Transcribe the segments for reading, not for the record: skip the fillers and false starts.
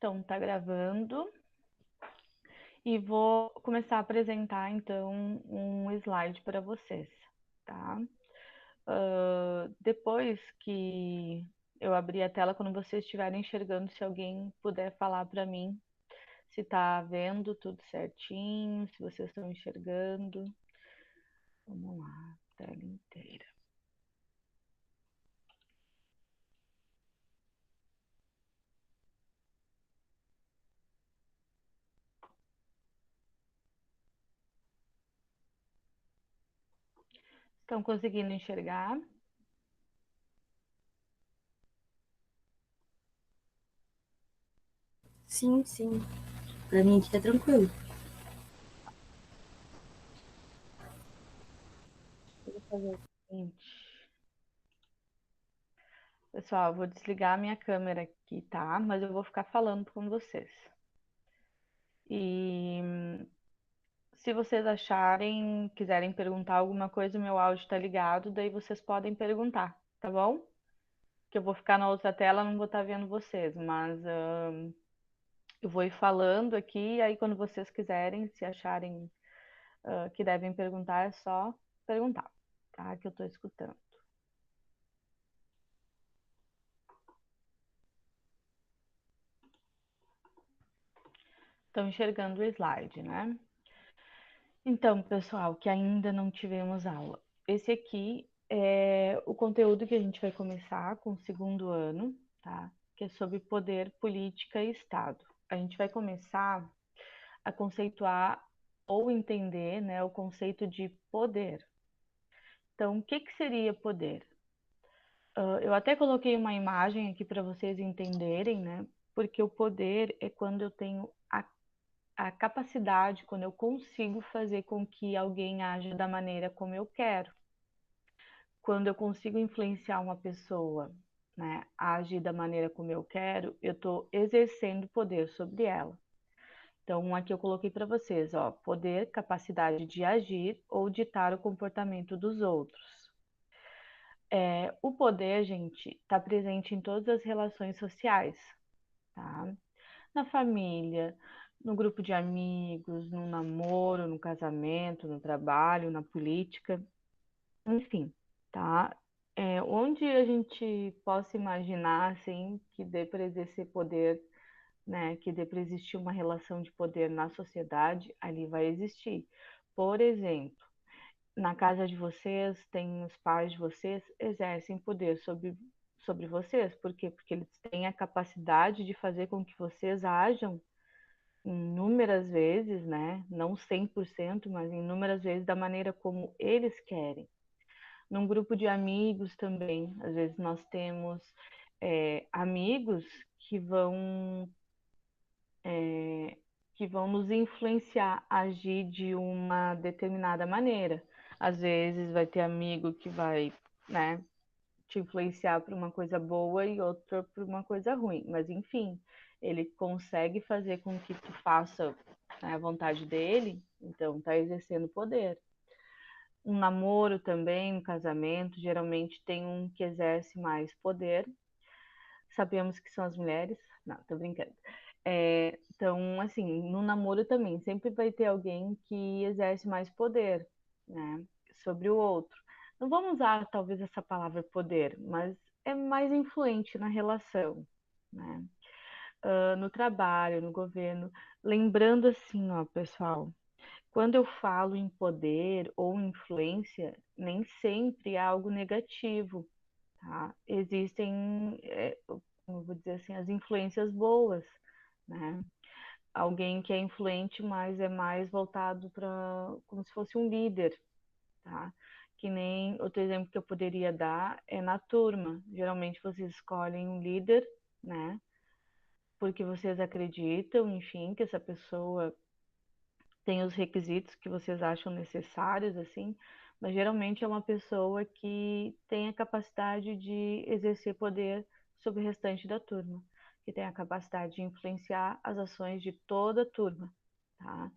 Então, tá gravando e vou começar a apresentar, então, um slide para vocês, tá? Depois que eu abrir a tela, quando vocês estiverem enxergando, se alguém puder falar para mim se tá vendo tudo certinho, se vocês estão enxergando. Vamos lá, tela inteira. Estão conseguindo enxergar? Sim, sim. Pra mim aqui é tranquilo. Eu vou fazer o seguinte. Pessoal, eu vou desligar a minha câmera aqui, tá? Mas eu vou ficar falando com vocês. E se vocês acharem, quiserem perguntar alguma coisa, o meu áudio tá ligado, daí vocês podem perguntar, tá bom? Que eu vou ficar na outra tela, não vou estar vendo vocês, mas eu vou ir falando aqui, aí quando vocês quiserem, se acharem que devem perguntar, é só perguntar, tá? Que eu tô escutando. Estão enxergando o slide, né? Então, pessoal, que ainda não tivemos aula. Esse aqui é o conteúdo que a gente vai começar com o segundo ano, tá? Que é sobre poder, política e Estado. A gente vai começar a conceituar ou entender, né, o conceito de poder. Então, o que que seria poder? Eu até coloquei uma imagem aqui para vocês entenderem, né? Porque o poder é quando eu tenho a capacidade, quando eu consigo fazer com que alguém aja da maneira como eu quero. Quando eu consigo influenciar uma pessoa, né, a agir da maneira como eu quero, eu estou exercendo poder sobre ela. Então, aqui eu coloquei para vocês, ó, poder, capacidade de agir ou ditar o comportamento dos outros. O poder, gente, está presente em todas as relações sociais, tá? Na família, no grupo de amigos, no namoro, no casamento, no trabalho, na política, enfim, tá? Onde a gente possa imaginar, assim, que dê para exercer poder, né? Que dê para existir uma relação de poder na sociedade, ali vai existir. Por exemplo, na casa de vocês, tem os pais de vocês exercem poder sobre vocês. Por quê? Porque eles têm a capacidade de fazer com que vocês ajam inúmeras vezes, né? Não 100%, mas inúmeras vezes da maneira como eles querem. Num grupo de amigos também, às vezes nós temos amigos que vão que vão nos influenciar a agir de uma determinada maneira. Às vezes vai ter amigo que vai, né, te influenciar para uma coisa boa e outro para uma coisa ruim, mas enfim, ele consegue fazer com que tu faça, né, a vontade dele, então tá exercendo poder. Um namoro também, um casamento, geralmente tem um que exerce mais poder. Sabemos que são as mulheres. Não, tô brincando. Então, assim, no namoro também, sempre vai ter alguém que exerce mais poder, né, sobre o outro. Não vamos usar, talvez, essa palavra poder, mas é mais influente na relação, né? No trabalho, no governo. Lembrando assim, ó, pessoal, quando eu falo em poder ou influência, nem sempre é algo negativo, tá? Existem, como eu vou dizer assim, as influências boas, né? Alguém que é influente, mas é mais voltado para como se fosse um líder, tá? Que nem outro exemplo que eu poderia dar é na turma. Geralmente vocês escolhem um líder, né? Porque vocês acreditam, enfim, que essa pessoa tem os requisitos que vocês acham necessários, assim, mas geralmente é uma pessoa que tem a capacidade de exercer poder sobre o restante da turma, que tem a capacidade de influenciar as ações de toda a turma, tá?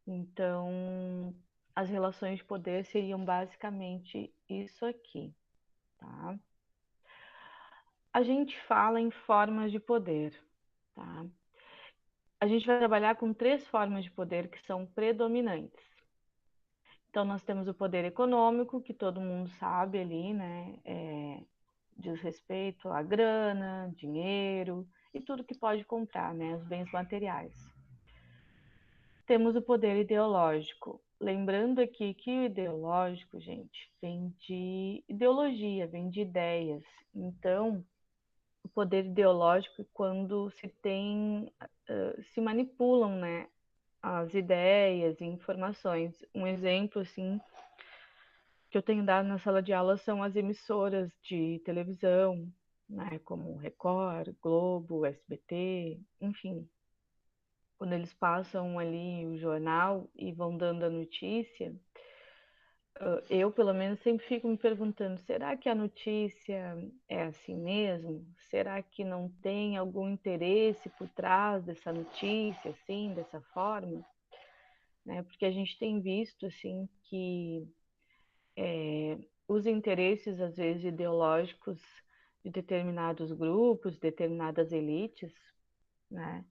Então, as relações de poder seriam basicamente isso aqui, tá? A gente fala em formas de poder, tá? a gente vai trabalhar com 3 formas de poder que são predominantes. Então, nós temos o poder econômico, que todo mundo sabe ali, né? Diz respeito à grana, dinheiro e tudo que pode comprar, né? Os bens materiais. Temos o poder ideológico. Lembrando aqui que o ideológico, gente, vem de ideologia, vem de ideias. Então, o poder ideológico é quando se manipulam, né, as ideias e informações. Um exemplo, assim, que eu tenho dado na sala de aula são as emissoras de televisão, né, como Record, Globo, SBT, enfim. Quando eles passam ali o jornal e vão dando a notícia, eu, pelo menos, sempre fico me perguntando: será que a notícia é assim mesmo? Será que não tem algum interesse por trás dessa notícia, assim, dessa forma? Né? Porque a gente tem visto, assim, que os interesses, às vezes, ideológicos de determinados grupos, determinadas elites, né?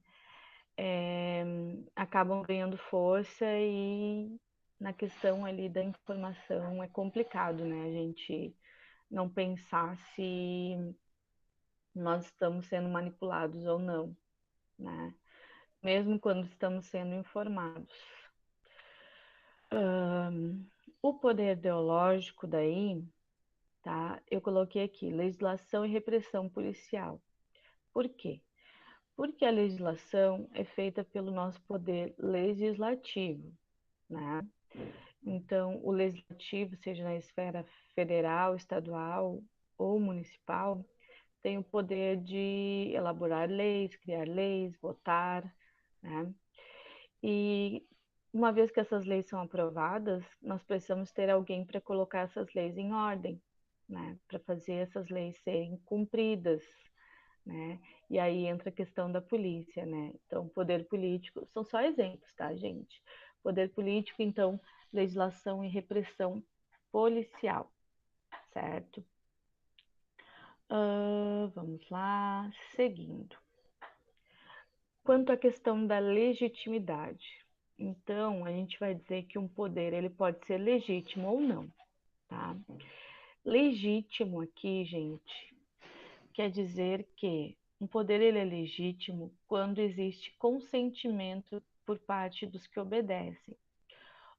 Acabam ganhando força e na questão ali da informação é complicado, né? A gente não pensar se nós estamos sendo manipulados ou não, né? Mesmo quando estamos sendo informados. O poder ideológico daí, tá? Eu coloquei aqui, legislação e repressão policial. Por quê? Porque a legislação é feita pelo nosso poder legislativo, né? Então, o legislativo, seja na esfera federal, estadual ou municipal, tem o poder de elaborar leis, criar leis, votar, né? E uma vez que essas leis são aprovadas, nós precisamos ter alguém para colocar essas leis em ordem, né? Para fazer essas leis serem cumpridas, né? E aí entra a questão da polícia, né? Então, poder político, são só exemplos, tá, gente? Poder político, então, legislação e repressão policial, certo? Vamos lá, seguindo. Quanto à questão da legitimidade, então, a gente vai dizer que um poder, ele pode ser legítimo ou não, tá? Legítimo aqui, gente, quer dizer que um poder ele é legítimo quando existe consentimento por parte dos que obedecem.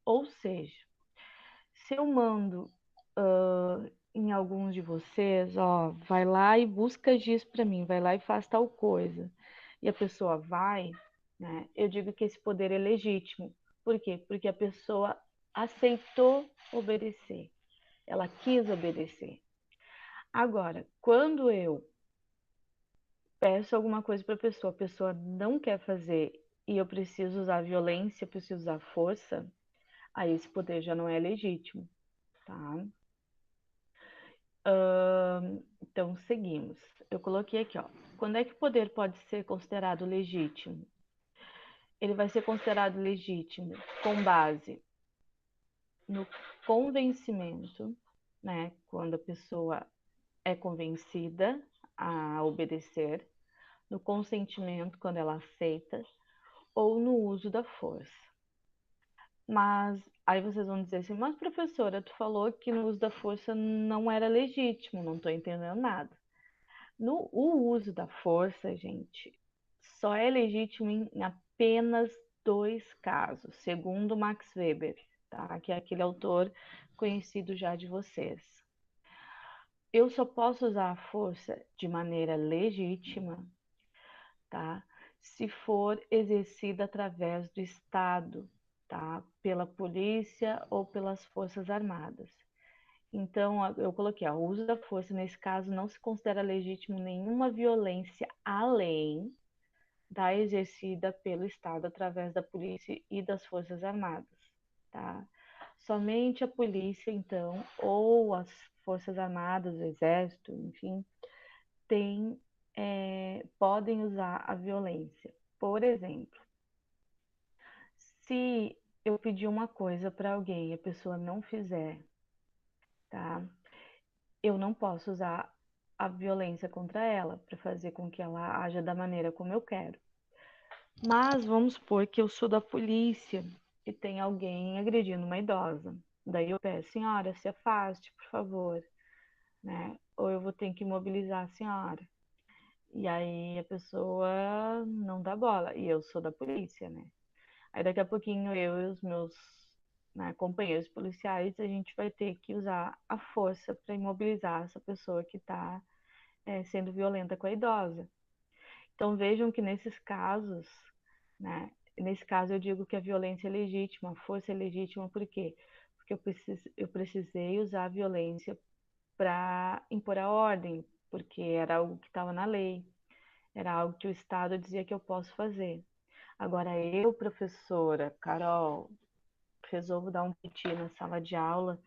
Ou seja, se eu mando em alguns de vocês, ó, vai lá e busca giz para mim, vai lá e faz tal coisa, e a pessoa vai, né? Eu digo que esse poder é legítimo. Por quê? Porque a pessoa aceitou obedecer, ela quis obedecer. Agora, quando eu peço alguma coisa para a pessoa não quer fazer e eu preciso usar violência, preciso usar força, aí esse poder já não é legítimo, tá? Então, seguimos. Eu coloquei aqui, ó. Quando é que o poder pode ser considerado legítimo? Ele vai ser considerado legítimo com base no convencimento, né? Quando a pessoa é convencida a obedecer, no consentimento, quando ela aceita, ou no uso da força. Mas aí vocês vão dizer assim, mas professora, tu falou que no uso da força não era legítimo, não estou entendendo nada. O uso da força, gente, só é legítimo em apenas 2 casos, segundo Max Weber, tá? Que é aquele autor conhecido já de vocês. Eu só posso usar a força de maneira legítima, tá? Se for exercida através do Estado, tá? Pela polícia ou pelas Forças Armadas. Então, eu coloquei, ó, o uso da força, nesse caso, não se considera legítimo nenhuma violência além da exercida pelo Estado através da polícia e das Forças Armadas, tá? Somente a polícia, então, ou as Forças Armadas, o Exército, enfim, podem usar a violência. Por exemplo, se eu pedir uma coisa para alguém e a pessoa não fizer, tá? Eu não posso usar a violência contra ela para fazer com que ela haja da maneira como eu quero. Mas vamos supor que eu sou da polícia e tem alguém agredindo uma idosa. Daí eu peço, senhora, se afaste, por favor, né? Ou eu vou ter que mobilizar a senhora. E aí a pessoa não dá bola. E eu sou da polícia, né? Aí daqui a pouquinho eu e os meus, né, companheiros policiais, a gente vai ter que usar a força para imobilizar essa pessoa que está sendo violenta com a idosa. Então vejam que nesses casos, né, nesse caso eu digo que a violência é legítima, a força é legítima, por quê? Porque eu precisei usar a violência para impor a ordem, porque era algo que estava na lei, era algo que o Estado dizia que eu posso fazer. Agora eu, professora Carol, resolvo dar um piti na sala de aula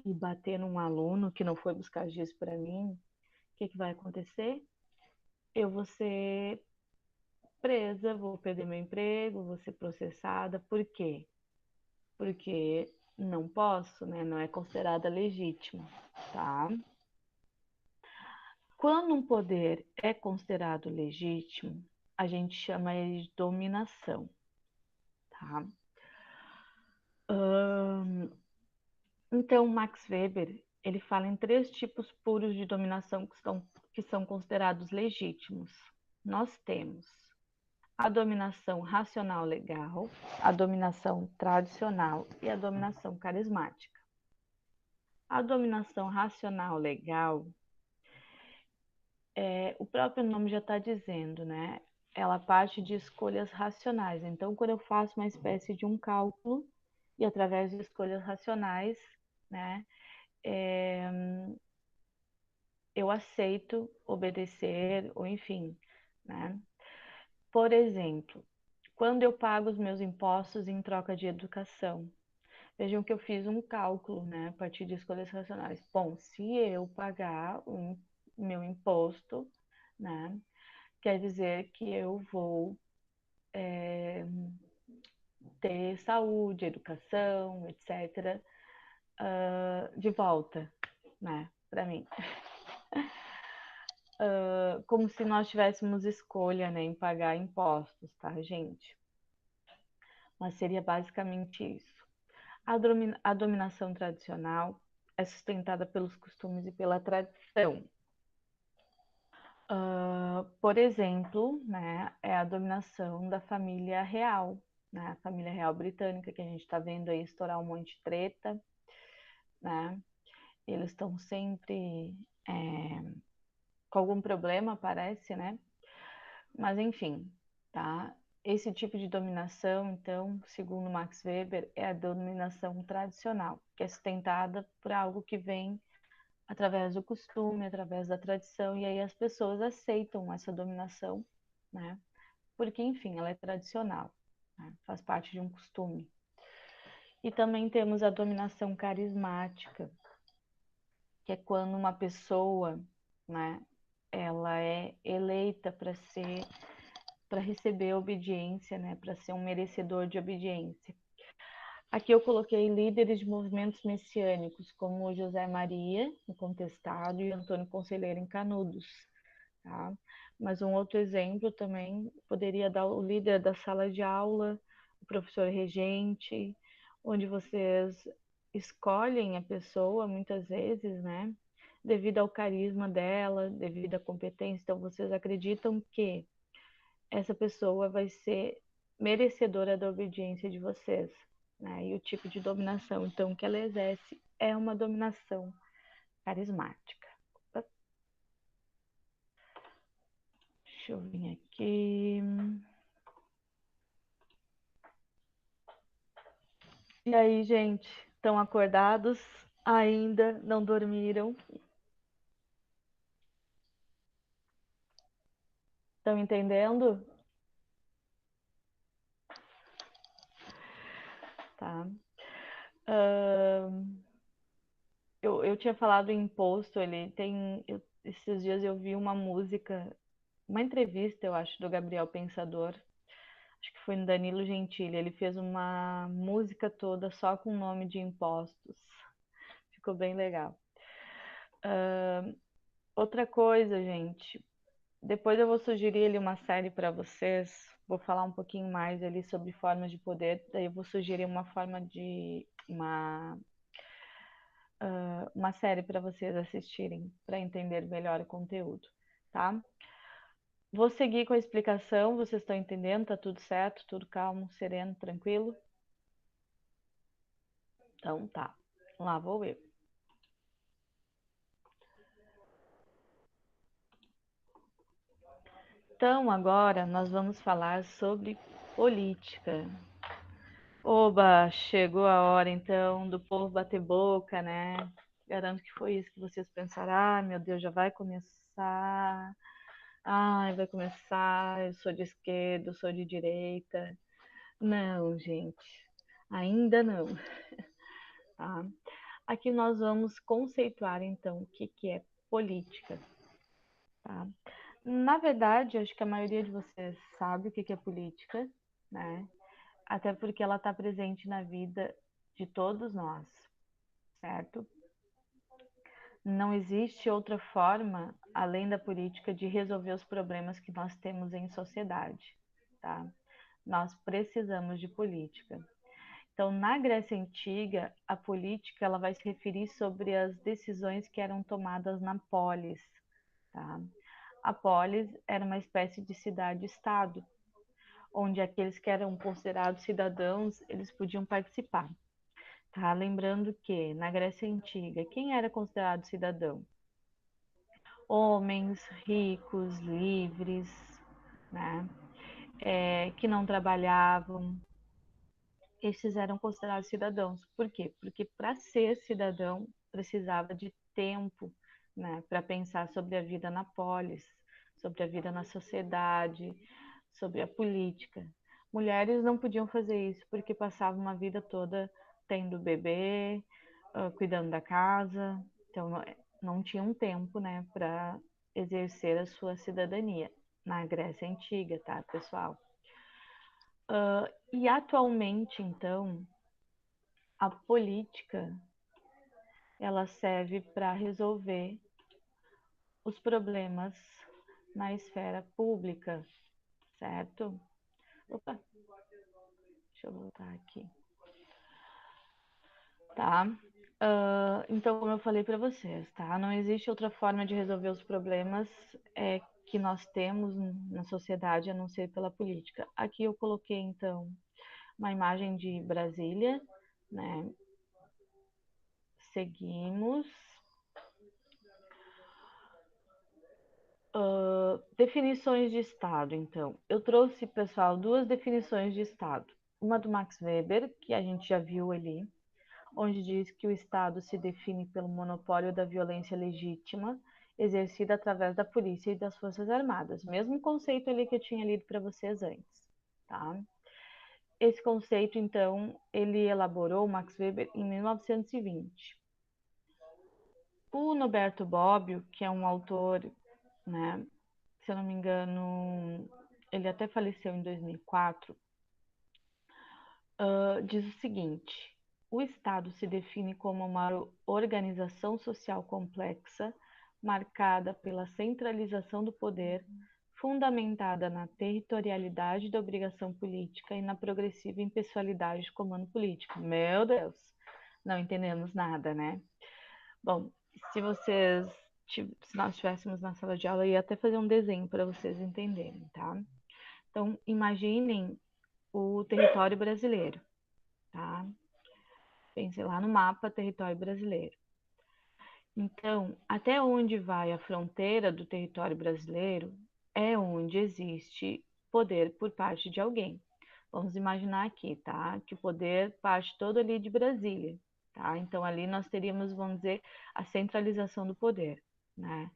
e bater num aluno que não foi buscar giz para mim, o que vai acontecer? Eu vou ser presa, vou perder meu emprego, vou ser processada. Por quê? Porque não posso, né? Não é considerada legítima, tá? Quando um poder é considerado legítimo, a gente chama ele de dominação, tá? Então, Max Weber, ele fala em três tipos puros de dominação que são considerados legítimos. Nós temos a dominação racional legal, a dominação tradicional e a dominação carismática. A dominação racional legal, o próprio nome já está dizendo, né? Ela parte de escolhas racionais. Então, quando eu faço uma espécie de um cálculo e através de escolhas racionais, né, é, eu aceito obedecer, ou enfim, né? Por exemplo, quando eu pago os meus impostos em troca de educação, vejam que eu fiz um cálculo, né, a partir de escolhas racionais. Bom, se eu pagar o meu imposto, né, quer dizer que eu vou ter saúde, educação, etc., de volta, né, para mim. Como se nós tivéssemos escolha, né, em pagar impostos, tá, gente? Mas seria basicamente isso. A dominação tradicional é sustentada pelos costumes e pela tradição. Por exemplo, né, é a dominação da família real, né, a família real britânica, que a gente está vendo aí estourar um monte de treta, né? Eles estão sempre com algum problema, parece, né? Mas enfim, tá? Esse tipo de dominação, então, segundo Max Weber, é a dominação tradicional, que é sustentada por algo que vem através do costume, através da tradição, e aí as pessoas aceitam essa dominação, né? Porque, enfim, ela é tradicional, né? Faz parte de um costume. E também temos a dominação carismática, que é quando uma pessoa, né, ela é eleita para receber obediência, né, para ser um merecedor de obediência. Aqui eu coloquei líderes de movimentos messiânicos, como José Maria, no Contestado, e Antônio Conselheiro em Canudos. Tá? Mas um outro exemplo também poderia dar o líder da sala de aula, o professor regente, onde vocês escolhem a pessoa muitas vezes, né? Devido ao carisma dela, devido à competência. Então, vocês acreditam que essa pessoa vai ser merecedora da obediência de vocês, né? E o tipo de dominação, então, que ela exerce é uma dominação carismática. Deixa eu vir aqui. E aí, gente, estão acordados? Ainda não dormiram? Estão entendendo? Tá. Eu tinha falado em imposto, ele tem. Esses dias eu vi uma música, uma entrevista, eu acho, do Gabriel Pensador. Acho que foi no Danilo Gentili. Ele fez uma música toda só com nome de impostos. Ficou bem legal. Outra coisa, gente. Depois eu vou sugerir ali uma série para vocês. Vou falar um pouquinho mais ali sobre formas de poder. Daí eu vou sugerir uma forma de uma série para vocês assistirem, para entender melhor o conteúdo, tá? Vou seguir com a explicação. Vocês estão entendendo? Tá tudo certo? Tudo calmo, sereno, tranquilo? Então tá. Lá vou eu. Então, agora nós vamos falar sobre política. Oba, chegou a hora então do povo bater boca, né? Garanto que foi isso que vocês pensaram. Ah, meu Deus, já vai começar. Ai, vai começar. Eu sou de esquerda, eu sou de direita. Não, gente, ainda não. Tá? Aqui nós vamos conceituar então o que que é política. Tá? Na verdade, acho que a maioria de vocês sabe o que que é política, né? Até porque ela está presente na vida de todos nós, certo? Não existe outra forma, além da política, de resolver os problemas que nós temos em sociedade, tá? Nós precisamos de política. Então, na Grécia Antiga, a política ela vai se referir sobre as decisões que eram tomadas na polis, tá? A polis era uma espécie de cidade-estado, onde aqueles que eram considerados cidadãos, eles podiam participar. Tá? Lembrando que na Grécia Antiga, quem era considerado cidadão? Homens ricos, livres, né? Que não trabalhavam, esses eram considerados cidadãos. Por quê? Porque para ser cidadão precisava de tempo, né? Para pensar sobre a vida na polis, sobre a vida na sociedade, sobre a política. Mulheres não podiam fazer isso porque passavam uma vida toda tendo bebê, cuidando da casa, então não tinham tempo, né, para exercer a sua cidadania na Grécia Antiga, tá, pessoal? E atualmente, então, a política ela serve para resolver os problemas na esfera pública, certo? Opa, deixa eu voltar aqui. Tá? Então, como eu falei para vocês, tá? Não existe outra forma de resolver os problemas que nós temos na sociedade a não ser pela política. Aqui eu coloquei, então, uma imagem de Brasília, né? Seguimos. Definições de Estado, então. Eu trouxe, pessoal, duas definições de Estado. Uma do Max Weber, que a gente já viu ali, onde diz que o Estado se define pelo monopólio da violência legítima exercida através da polícia e das Forças Armadas. Mesmo conceito ali que eu tinha lido para vocês antes, tá? Esse conceito, então, ele elaborou Max Weber em 1920. O Norberto Bobbio, que é um autor, né, se eu não me engano, ele até faleceu em 2004, diz o seguinte: o Estado se define como uma organização social complexa, marcada pela centralização do poder, fundamentada na territorialidade da obrigação política e na progressiva impessoalidade do comando político. Meu Deus, não entendemos nada, né? Bom, se vocês, se nós estivéssemos na sala de aula, eu ia até fazer um desenho para vocês entenderem, tá? Então, imaginem o território brasileiro, tá? Pense lá no mapa território brasileiro. Então, até onde vai a fronteira do território brasileiro é onde existe poder por parte de alguém. Vamos imaginar aqui, tá? Que o poder parte todo ali de Brasília, tá? Então, ali nós teríamos, vamos dizer, a centralização do poder, né?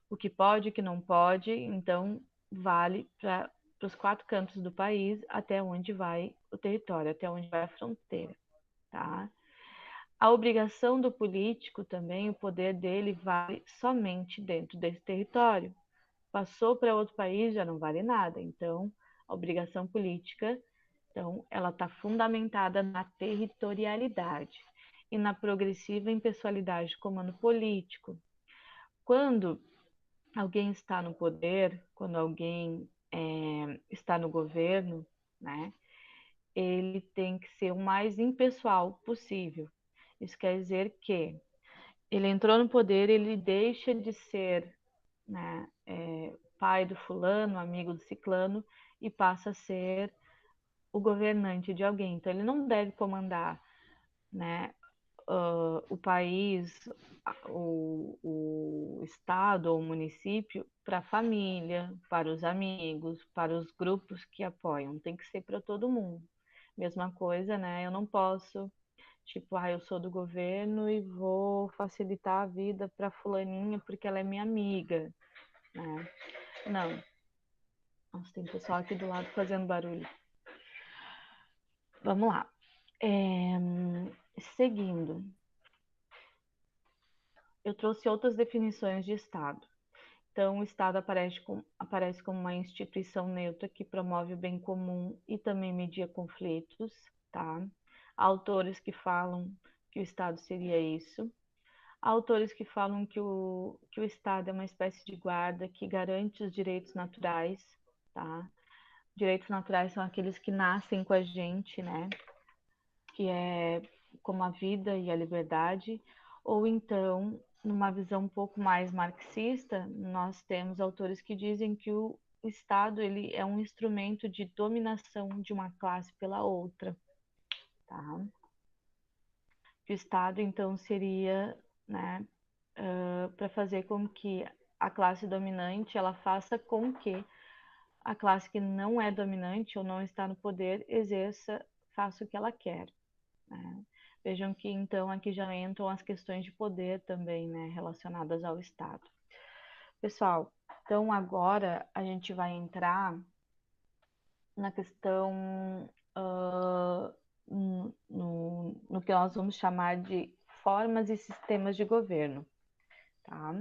O que pode, o que não pode, então, vale para os quatro cantos do país até onde vai o território, até onde vai a fronteira, tá? A obrigação do político também, o poder dele vale somente dentro desse território. Passou para outro país, já não vale nada. Então, a obrigação política, então, ela está fundamentada na territorialidade e na progressiva impessoalidade do comando político. Quando alguém está no poder, quando alguém está no governo, né, ele tem que ser o mais impessoal possível. Isso quer dizer que ele entrou no poder, ele deixa de ser, né, pai do fulano, amigo do ciclano, e passa a ser o governante de alguém. Então, ele não deve comandar, né, o país, o estado ou o município para a família, para os amigos, para os grupos que apoiam. Tem que ser para todo mundo. Mesma coisa, né? Eu não posso, tipo, eu sou do governo e vou facilitar a vida para fulaninha porque ela é minha amiga, né? Não. Nossa, tem pessoal aqui do lado fazendo barulho. Vamos lá. Seguindo, eu trouxe outras definições de Estado. Então, o Estado aparece como uma instituição neutra que promove o bem comum e também media conflitos, tá? Há autores que falam que o Estado seria isso. Há autores que falam que o Estado é uma espécie de guarda que garante os direitos naturais, tá? Direitos naturais são aqueles que nascem com a gente, né? Que é como a vida e a liberdade, ou então, numa visão um pouco mais marxista, nós temos autores que dizem que o Estado ele é um instrumento de dominação de uma classe pela outra, tá? O Estado, então, seria, né, para fazer com que a classe dominante ela faça com que a classe que não é dominante ou não está no poder exerça, faça o que ela quer, né? Vejam que então aqui já entram as questões de poder também, né, relacionadas ao Estado. Pessoal, então agora a gente vai entrar na questão no que nós vamos chamar de formas e sistemas de governo, tá?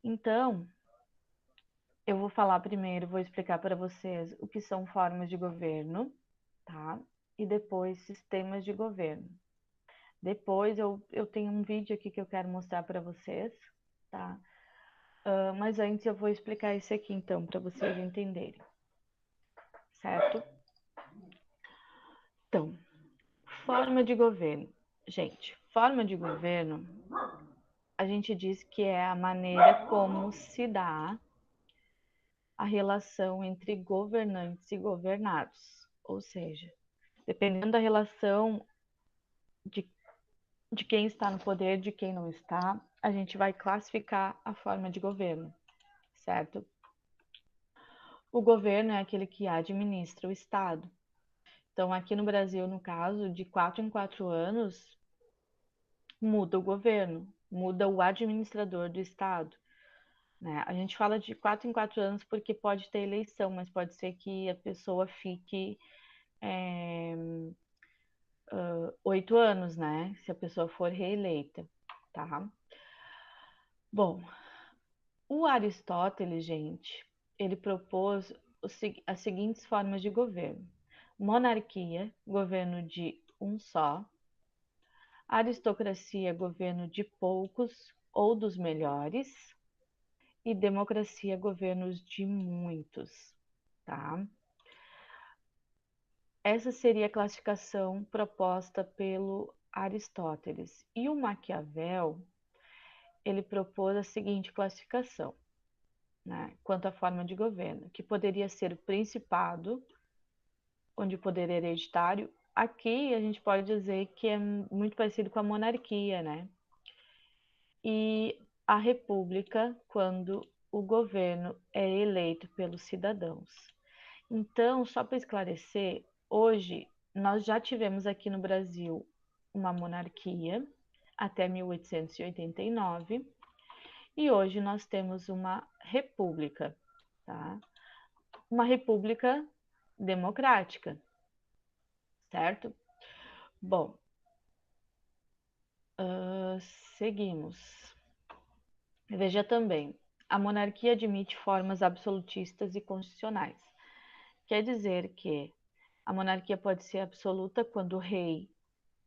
Então, eu vou falar primeiro, vou explicar para vocês o que são formas de governo, tá? E depois sistemas de governo. Depois eu tenho um vídeo aqui que eu quero mostrar para vocês, tá? Mas antes eu vou explicar isso aqui então, para vocês entenderem, certo? Então, forma de governo. Gente, forma de governo, a gente diz que é a maneira como se dá a relação entre governantes e governados. Ou seja, dependendo da relação de, de quem está no poder, de quem não está, a gente vai classificar a forma de governo, certo? O governo é aquele que administra o Estado. Então, aqui no Brasil, no caso, de 4 em 4 anos, muda o governo, muda o administrador do Estado, né? A gente fala de 4 em 4 anos porque pode ter eleição, mas pode ser que a pessoa fique 8 anos, né? Se a pessoa for reeleita, tá? Bom, o Aristóteles, gente, ele propôs as seguintes formas de governo: monarquia, governo de um só; aristocracia, governo de poucos ou dos melhores; e democracia, governos de muitos, tá? Essa seria a classificação proposta pelo Aristóteles. E o Maquiavel, ele propôs a seguinte classificação, né, quanto à forma de governo, que poderia ser o principado, onde o poder é hereditário. Aqui a gente pode dizer que é muito parecido com a monarquia, né? E a república, quando o governo é eleito pelos cidadãos. Então, só para esclarecer, hoje nós já tivemos aqui no Brasil uma monarquia até 1889 e hoje nós temos uma república, tá? Uma república democrática, certo? Bom, seguimos. Veja também, a monarquia admite formas absolutistas e constitucionais. Quer dizer que a monarquia pode ser absoluta quando o rei,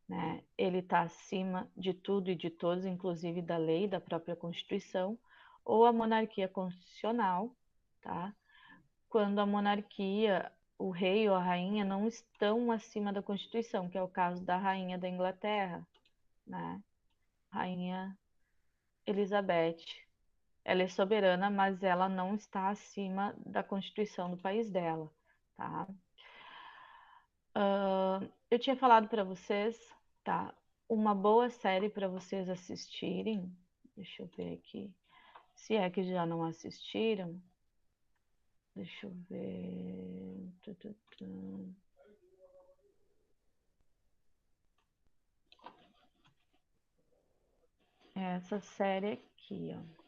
né, ele está acima de tudo e de todos, inclusive da lei, da própria Constituição, ou a monarquia constitucional, tá? Quando a monarquia, o rei ou a rainha não estão acima da Constituição, que é o caso da rainha da Inglaterra, né? Rainha Elizabeth. Ela é soberana, mas ela não está acima da Constituição do país dela, tá? Eu tinha falado para vocês, tá? Uma boa série para vocês assistirem. Deixa eu ver aqui. Se é que já não assistiram. Deixa eu ver. É essa série aqui, ó.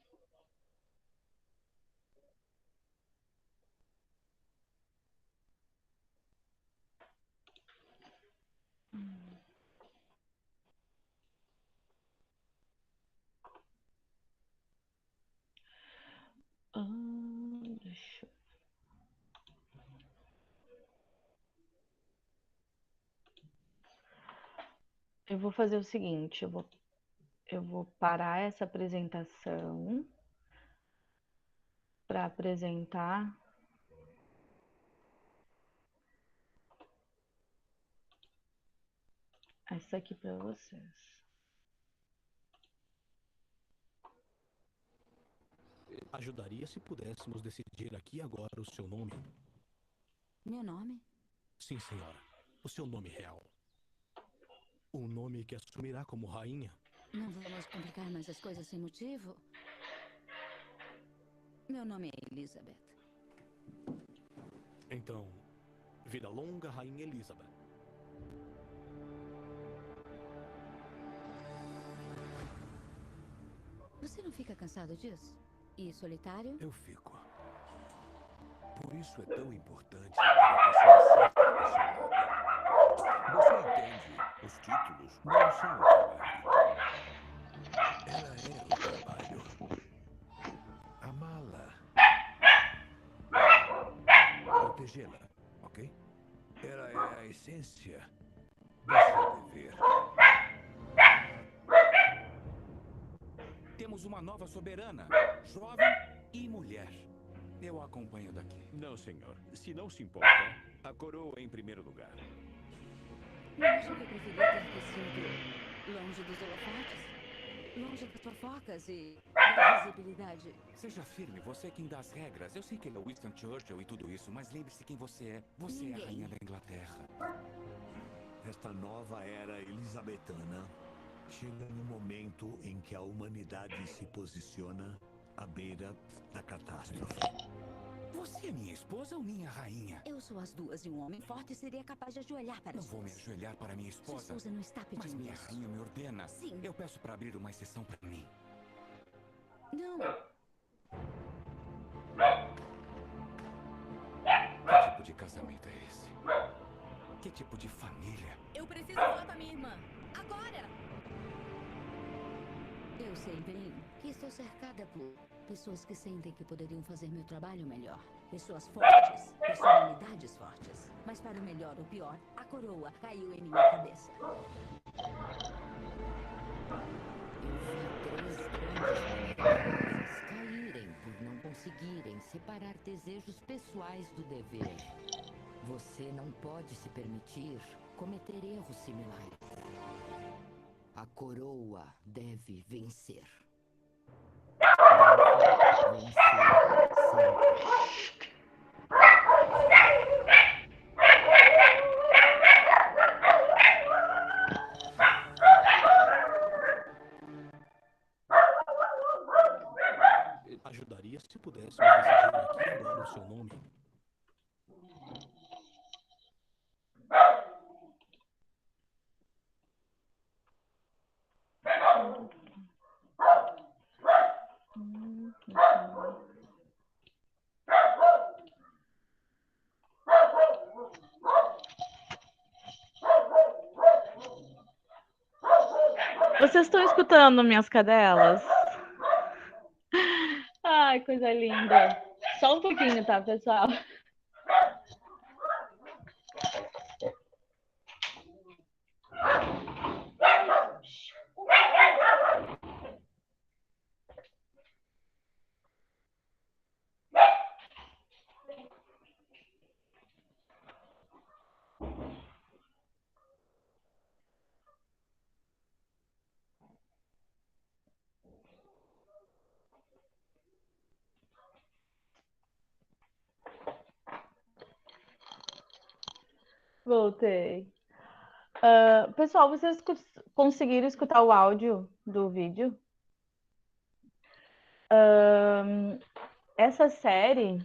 Deixa eu vou fazer o seguinte, eu vou parar essa apresentação para apresentar essa aqui para vocês. Ajudaria se pudéssemos decidir aqui agora o seu nome. Meu nome? Sim, senhora. O seu nome real. O nome que assumirá como rainha. Não vamos complicar mais as coisas sem motivo. Meu nome é Elizabeth. Então, vida longa, Rainha Elizabeth. Você não fica cansado disso? E solitário? Eu fico. Por isso é tão importante ter a pessoa certa do seu lado. Você entende? Os títulos não são o trabalho. Ela é o trabalho. Amá-la. Protegê-la, ok? Ela é a essência do seu dever. Temos uma nova soberana, jovem e mulher. Eu a acompanho daqui. Não, senhor. Se não se importa, a coroa em primeiro lugar. Eu acho que eu preferia ter crescido longe dos holofotes, longe das fofocas e da visibilidade. Seja firme, você é quem dá as regras. Eu sei que ele é Winston Churchill e tudo isso, mas lembre-se quem você é. Você é a rainha da Inglaterra. Esta nova era elisabetana chega no momento em que a humanidade se posiciona à beira da catástrofe. Você é minha esposa ou minha rainha? Eu sou as duas e um homem forte seria capaz de ajoelhar para Não as vou me duas. ajoelhar para minha Sua esposa. esposa não está Mas pedindo minha isso. rainha me ordena. Sim. Eu peço para abrir uma exceção para mim. Não. Que tipo de casamento é esse? Que tipo de família? Eu preciso falar com a minha irmã. Agora! Eu sei bem que estou cercada por pessoas que sentem que poderiam fazer meu trabalho melhor. Pessoas fortes, personalidades fortes. Mas para o melhor ou pior, a coroa caiu em minha cabeça. Eu vi 3 grandes rainhas caírem por não conseguirem separar desejos pessoais do dever. Você não pode se permitir cometer erros similares. A coroa deve vencer. Deve vencer sempre. Ajudaria se pudéssemos decidir aqui agora o seu nome. Vocês estão escutando minhas cadelas? Ai, coisa linda. Só um pouquinho, tá, pessoal? Voltei. Pessoal, vocês conseguiram escutar o áudio do vídeo? Essa série,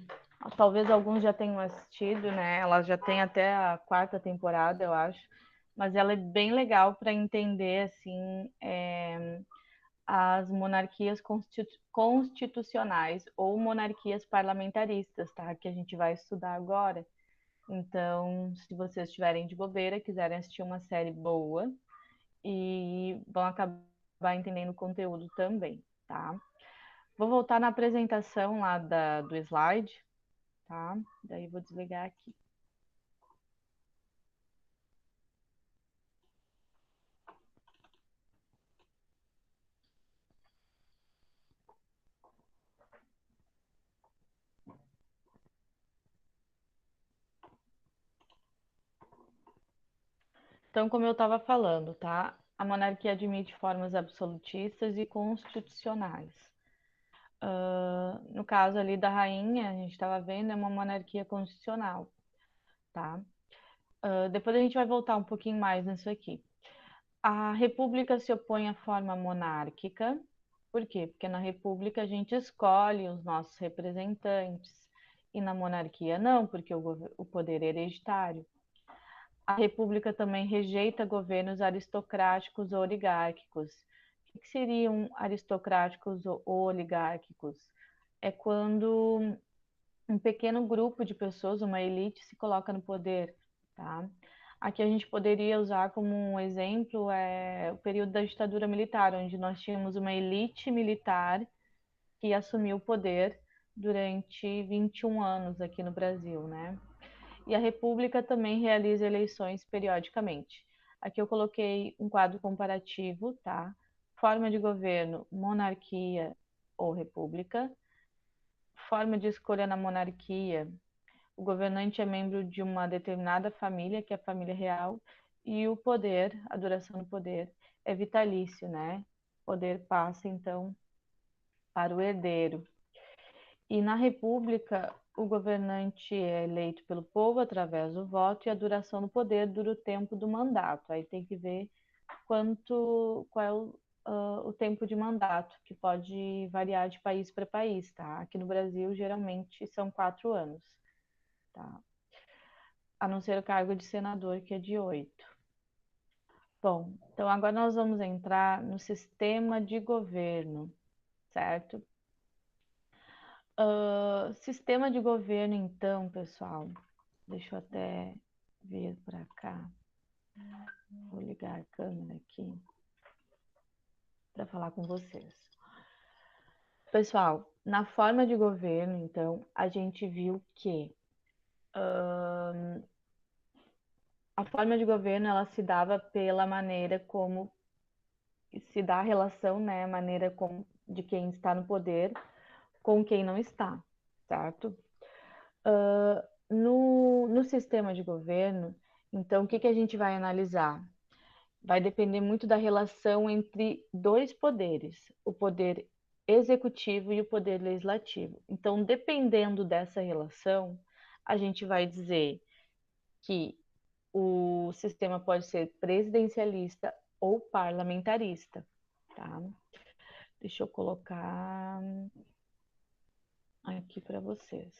talvez alguns já tenham assistido, né? Ela já tem até a 4ª temporada, eu acho. Mas ela é bem legal para entender, assim, as monarquias constitucionais ou monarquias parlamentaristas, tá? Que a gente vai estudar agora. Então, se vocês estiverem de bobeira, quiserem assistir uma série boa e vão acabar entendendo o conteúdo também, tá? Vou voltar na apresentação lá do slide, tá? Daí vou desligar aqui. Então, como eu estava falando, tá? A monarquia admite formas absolutistas e constitucionais. No caso ali da rainha, a gente estava vendo, é uma monarquia constitucional, tá? Depois a gente vai voltar um pouquinho mais nisso aqui. A república se opõe à forma monárquica. Por quê? Porque na república a gente escolhe os nossos representantes e na monarquia não, porque o poder é hereditário. A república também rejeita governos aristocráticos ou oligárquicos. O que seriam aristocráticos ou oligárquicos? É quando um pequeno grupo de pessoas, uma elite, se coloca no poder, tá? Aqui a gente poderia usar como um exemplo o período da ditadura militar, onde nós tínhamos uma elite militar que assumiu o poder durante 21 anos aqui no Brasil, né? E a República também realiza eleições periodicamente. Aqui eu coloquei um quadro comparativo, tá? Forma de governo, monarquia ou república. Forma de escolha na monarquia, o governante é membro de uma determinada família, que é a família real, e o poder, a duração do poder, é vitalício, né? O poder passa, então, para o herdeiro. E na república, o governante é eleito pelo povo através do voto e a duração do poder dura o tempo do mandato. Aí tem que ver qual é o tempo de mandato, que pode variar de país para país, tá? Aqui no Brasil, geralmente, são 4 anos, tá? A não ser o cargo de senador, que é de 8. Bom, então agora nós vamos entrar no sistema de governo, certo? Sistema de governo, então, pessoal, deixa eu até vir para cá. Vou ligar a câmera aqui para falar com vocês. Pessoal, na forma de governo, então, a gente viu que a forma de governo ela se dava pela maneira como se dá a relação, né, a maneira de quem está no poder com quem não está, certo? No sistema de governo, então, o que a gente vai analisar? Vai depender muito da relação entre dois poderes, o poder executivo e o poder legislativo. Então, dependendo dessa relação, a gente vai dizer que o sistema pode ser presidencialista ou parlamentarista, tá? Deixa eu colocar aqui para vocês.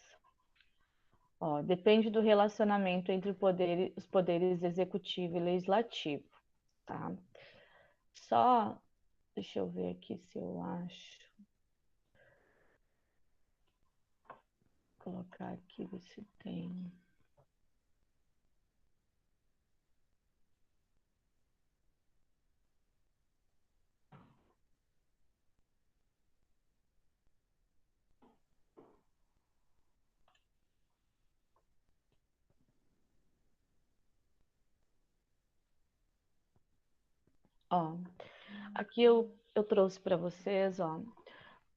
Ó, depende do relacionamento entre os poderes executivo e legislativo, tá? Só, deixa eu ver aqui se eu acho. Vou colocar aqui, ver se tem. Ó, aqui eu trouxe para vocês, ó,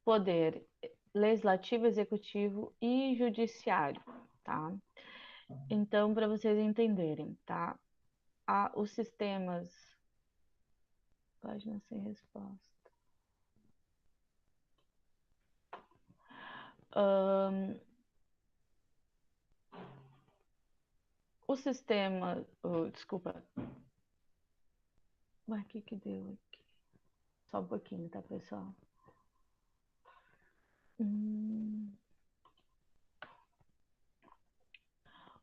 poder legislativo, executivo e judiciário, tá? Então, para vocês entenderem, tá? Os sistemas. Página sem resposta. o sistema, desculpa, mas o que deu aqui? Só um pouquinho, tá, pessoal?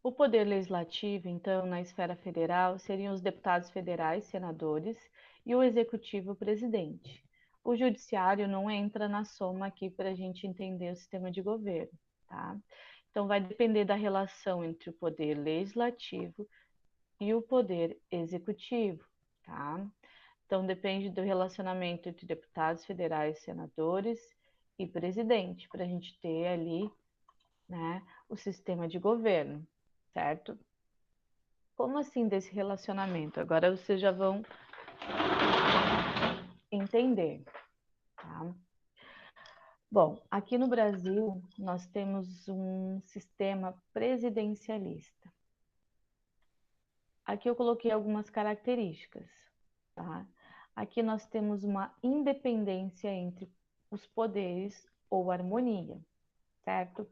O poder legislativo, então, na esfera federal, seriam os deputados federais, senadores, e o executivo, o presidente. O judiciário não entra na soma aqui para a gente entender o sistema de governo, tá? Então, vai depender da relação entre o poder legislativo e o poder executivo, tá? Então, depende do relacionamento entre deputados federais, senadores e presidente, para a gente ter ali, né, o sistema de governo, certo? Como assim desse relacionamento? Agora vocês já vão entender, tá? Bom, aqui no Brasil, nós temos um sistema presidencialista. Aqui eu coloquei algumas características, tá? Aqui nós temos uma independência entre os poderes ou harmonia, certo?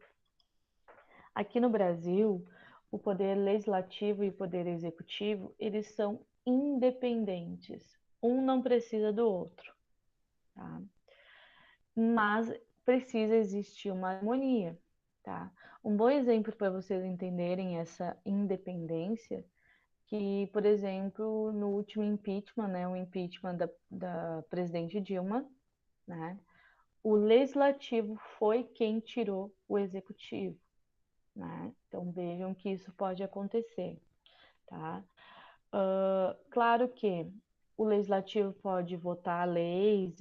Aqui no Brasil, o poder legislativo e o poder executivo, eles são independentes. Um não precisa do outro, tá? Mas precisa existir uma harmonia, tá? Um bom exemplo para vocês entenderem essa independência, que, por exemplo, no último impeachment, né, o impeachment da presidente Dilma, né, o legislativo foi quem tirou o executivo, né? Então vejam que isso pode acontecer, tá? Claro que o legislativo pode votar leis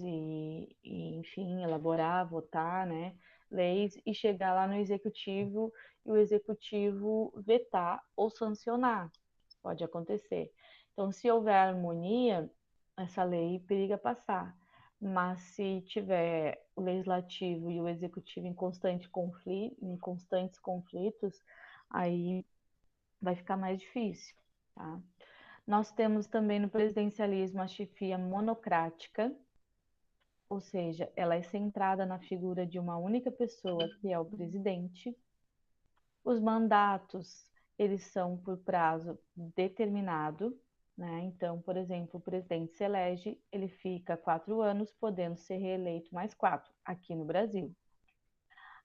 enfim, elaborar, votar, né, leis e chegar lá no executivo e o executivo vetar ou sancionar. Pode acontecer. Então, se houver harmonia, essa lei periga passar. Mas se tiver o legislativo e o executivo em constantes conflitos, aí vai ficar mais difícil, tá? Nós temos também no presidencialismo a chefia monocrática, ou seja, ela é centrada na figura de uma única pessoa, que é o presidente. Os mandatos, eles são por prazo determinado, né? Então, por exemplo, o presidente se elege, ele fica 4 anos, podendo ser reeleito mais 4, aqui no Brasil.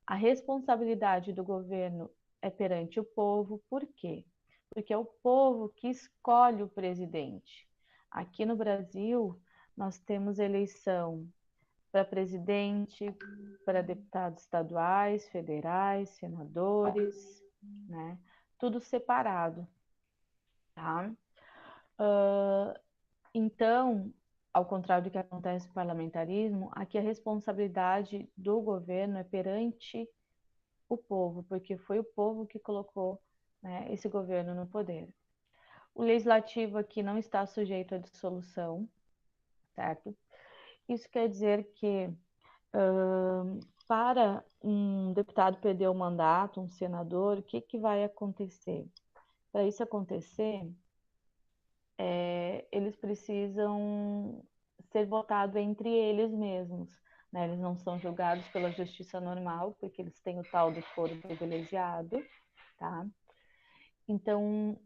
A responsabilidade do governo é perante o povo, por quê? Porque é o povo que escolhe o presidente. Aqui no Brasil, nós temos eleição para presidente, para deputados estaduais, federais, senadores, né? Tudo separado, tá? Então, ao contrário do que acontece no parlamentarismo, aqui a responsabilidade do governo é perante o povo, porque foi o povo que colocou, né, esse governo no poder. O legislativo aqui não está sujeito à dissolução, certo? Isso quer dizer que para um deputado perder o mandato, um senador, o que vai acontecer? Para isso acontecer, eles precisam ser votados entre eles mesmos, né? Eles não são julgados pela justiça normal, porque eles têm o tal do foro privilegiado, tá? Então,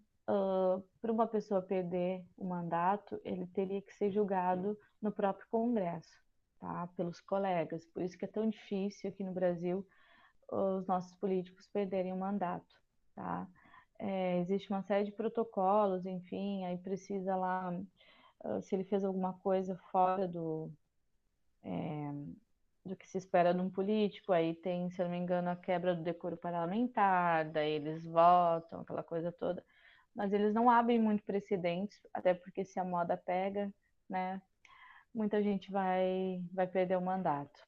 para uma pessoa perder o mandato, ele teria que ser julgado no próprio Congresso, tá? Pelos colegas. Por isso que é tão difícil aqui no Brasil os nossos políticos perderem o mandato, tá? Existe uma série de protocolos, enfim, aí precisa lá, se ele fez alguma coisa fora do que se espera de um político, aí tem, se eu não me engano, a quebra do decoro parlamentar, daí eles votam, aquela coisa toda, mas eles não abrem muito precedentes, até porque se a moda pega, né, muita gente vai perder o mandato.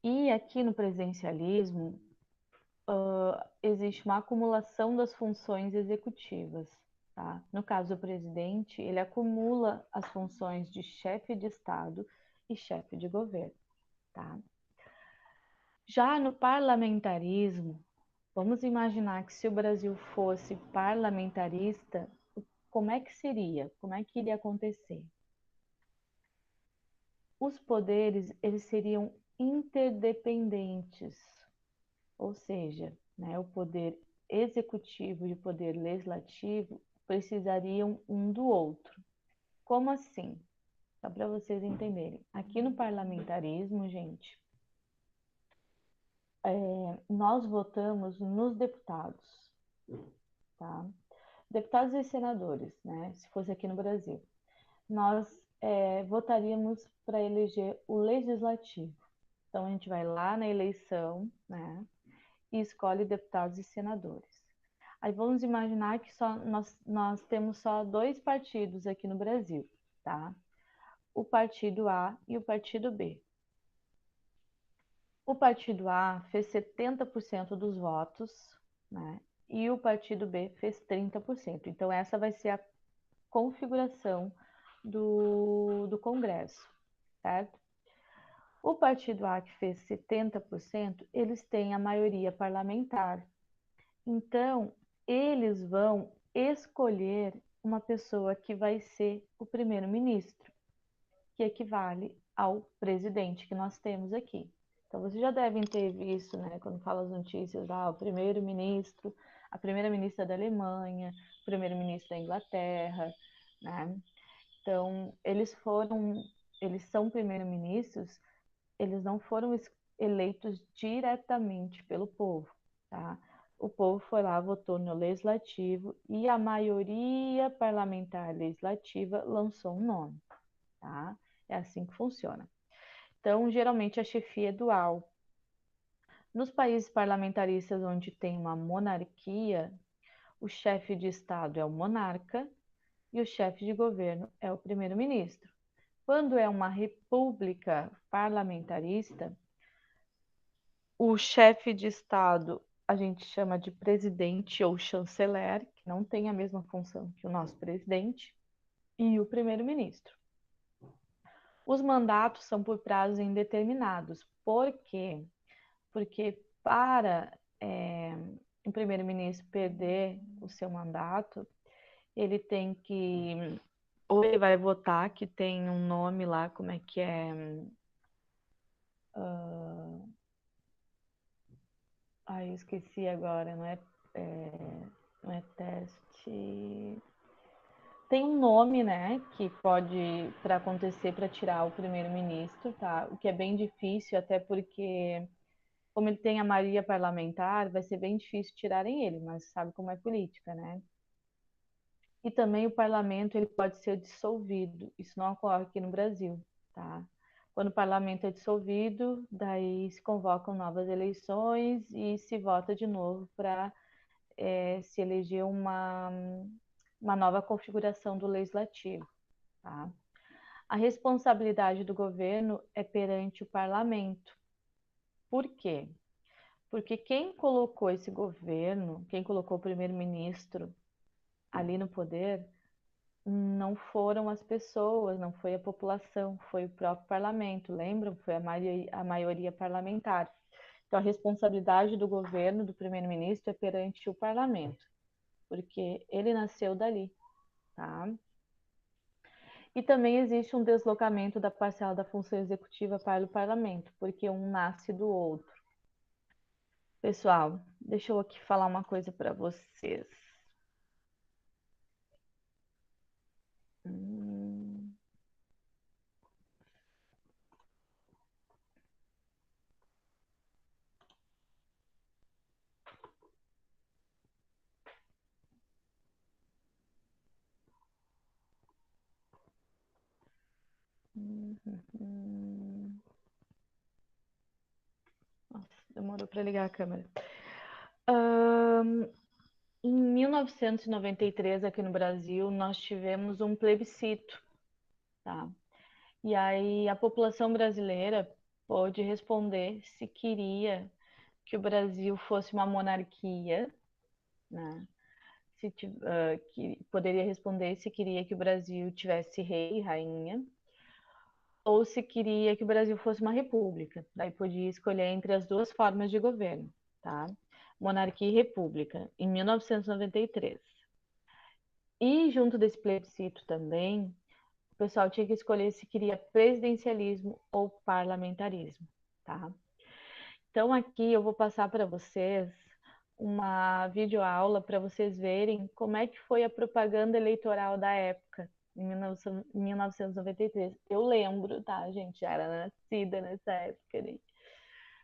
E aqui no presidencialismo, existe uma acumulação das funções executivas, tá? No caso do presidente, ele acumula as funções de chefe de Estado e chefe de governo, tá? Já no parlamentarismo, vamos imaginar que se o Brasil fosse parlamentarista, como é que seria? Como é que iria acontecer? Os poderes, eles seriam interdependentes, ou seja, né, o poder executivo e o poder legislativo precisariam um do outro. Como assim? Só para vocês entenderem. Aqui no parlamentarismo, gente, nós votamos nos deputados, tá? Deputados e senadores, né? Se fosse aqui no Brasil. Nós votaríamos para eleger o legislativo. Então, a gente vai lá na eleição, né? E escolhe deputados e senadores. Aí vamos imaginar que nós temos só 2 partidos aqui no Brasil, tá? O partido A e o partido B. O partido A fez 70% dos votos, né? E o partido B fez 30%. Então, essa vai ser a configuração do Congresso, certo? O partido A, que fez 70%, eles têm a maioria parlamentar. Então, eles vão escolher uma pessoa que vai ser o primeiro-ministro, que equivale ao presidente que nós temos aqui. Então, vocês já devem ter visto, né, quando fala as notícias, o primeiro-ministro, a primeira-ministra da Alemanha, o primeiro-ministro da Inglaterra, né? Então, eles são primeiro-ministros, eles não foram eleitos diretamente pelo povo, tá? O povo foi lá, votou no legislativo e a maioria parlamentar legislativa lançou um nome, tá? É assim que funciona. Então, geralmente a chefia é dual. Nos países parlamentaristas onde tem uma monarquia, o chefe de Estado é o monarca e o chefe de governo é o primeiro-ministro. Quando é uma república parlamentarista, o chefe de Estado a gente chama de presidente ou chanceler, que não tem a mesma função que o nosso presidente, e o primeiro-ministro. Os mandatos são por prazos indeterminados. Por quê? Porque para o primeiro-ministro perder o seu mandato, ele tem que... Ou ele vai votar, que tem um nome lá, como é que é... eu esqueci agora, não é teste... Tem um nome, né, que pode para acontecer para tirar o primeiro-ministro, tá? O que é bem difícil, até porque, como ele tem a maioria parlamentar, vai ser bem difícil tirarem ele, mas sabe como é política, né? E também o parlamento ele pode ser dissolvido. Isso não ocorre aqui no Brasil, tá? Quando o parlamento é dissolvido, daí se convocam novas eleições e se vota de novo para se eleger uma nova configuração do legislativo, tá? A responsabilidade do governo é perante o parlamento. Por quê? Porque quem colocou esse governo, quem colocou o primeiro-ministro ali no poder, não foram as pessoas, não foi a população, foi o próprio parlamento, lembram? Foi a maioria parlamentar. Então, a responsabilidade do governo, do primeiro-ministro, é perante o parlamento, porque ele nasceu dali, tá? E também existe um deslocamento da parcela da função executiva para o parlamento, porque um nasce do outro. Pessoal, deixa eu aqui falar uma coisa para vocês. Nossa, demorou para ligar a câmera. Em 1993, aqui no Brasil, nós tivemos um plebiscito, tá? E aí a população brasileira pôde responder se queria que o Brasil fosse uma monarquia, né? Que poderia responder se queria que o Brasil tivesse rei e rainha, ou se queria que o Brasil fosse uma república. Daí podia escolher entre as 2 formas de governo, tá? Monarquia e república, em 1993. E junto desse plebiscito também, o pessoal tinha que escolher se queria presidencialismo ou parlamentarismo, tá? Então aqui eu vou passar para vocês uma videoaula para vocês verem como é que foi a propaganda eleitoral da época, em 1993. Eu lembro, tá, gente? Já era nascida nessa época, né?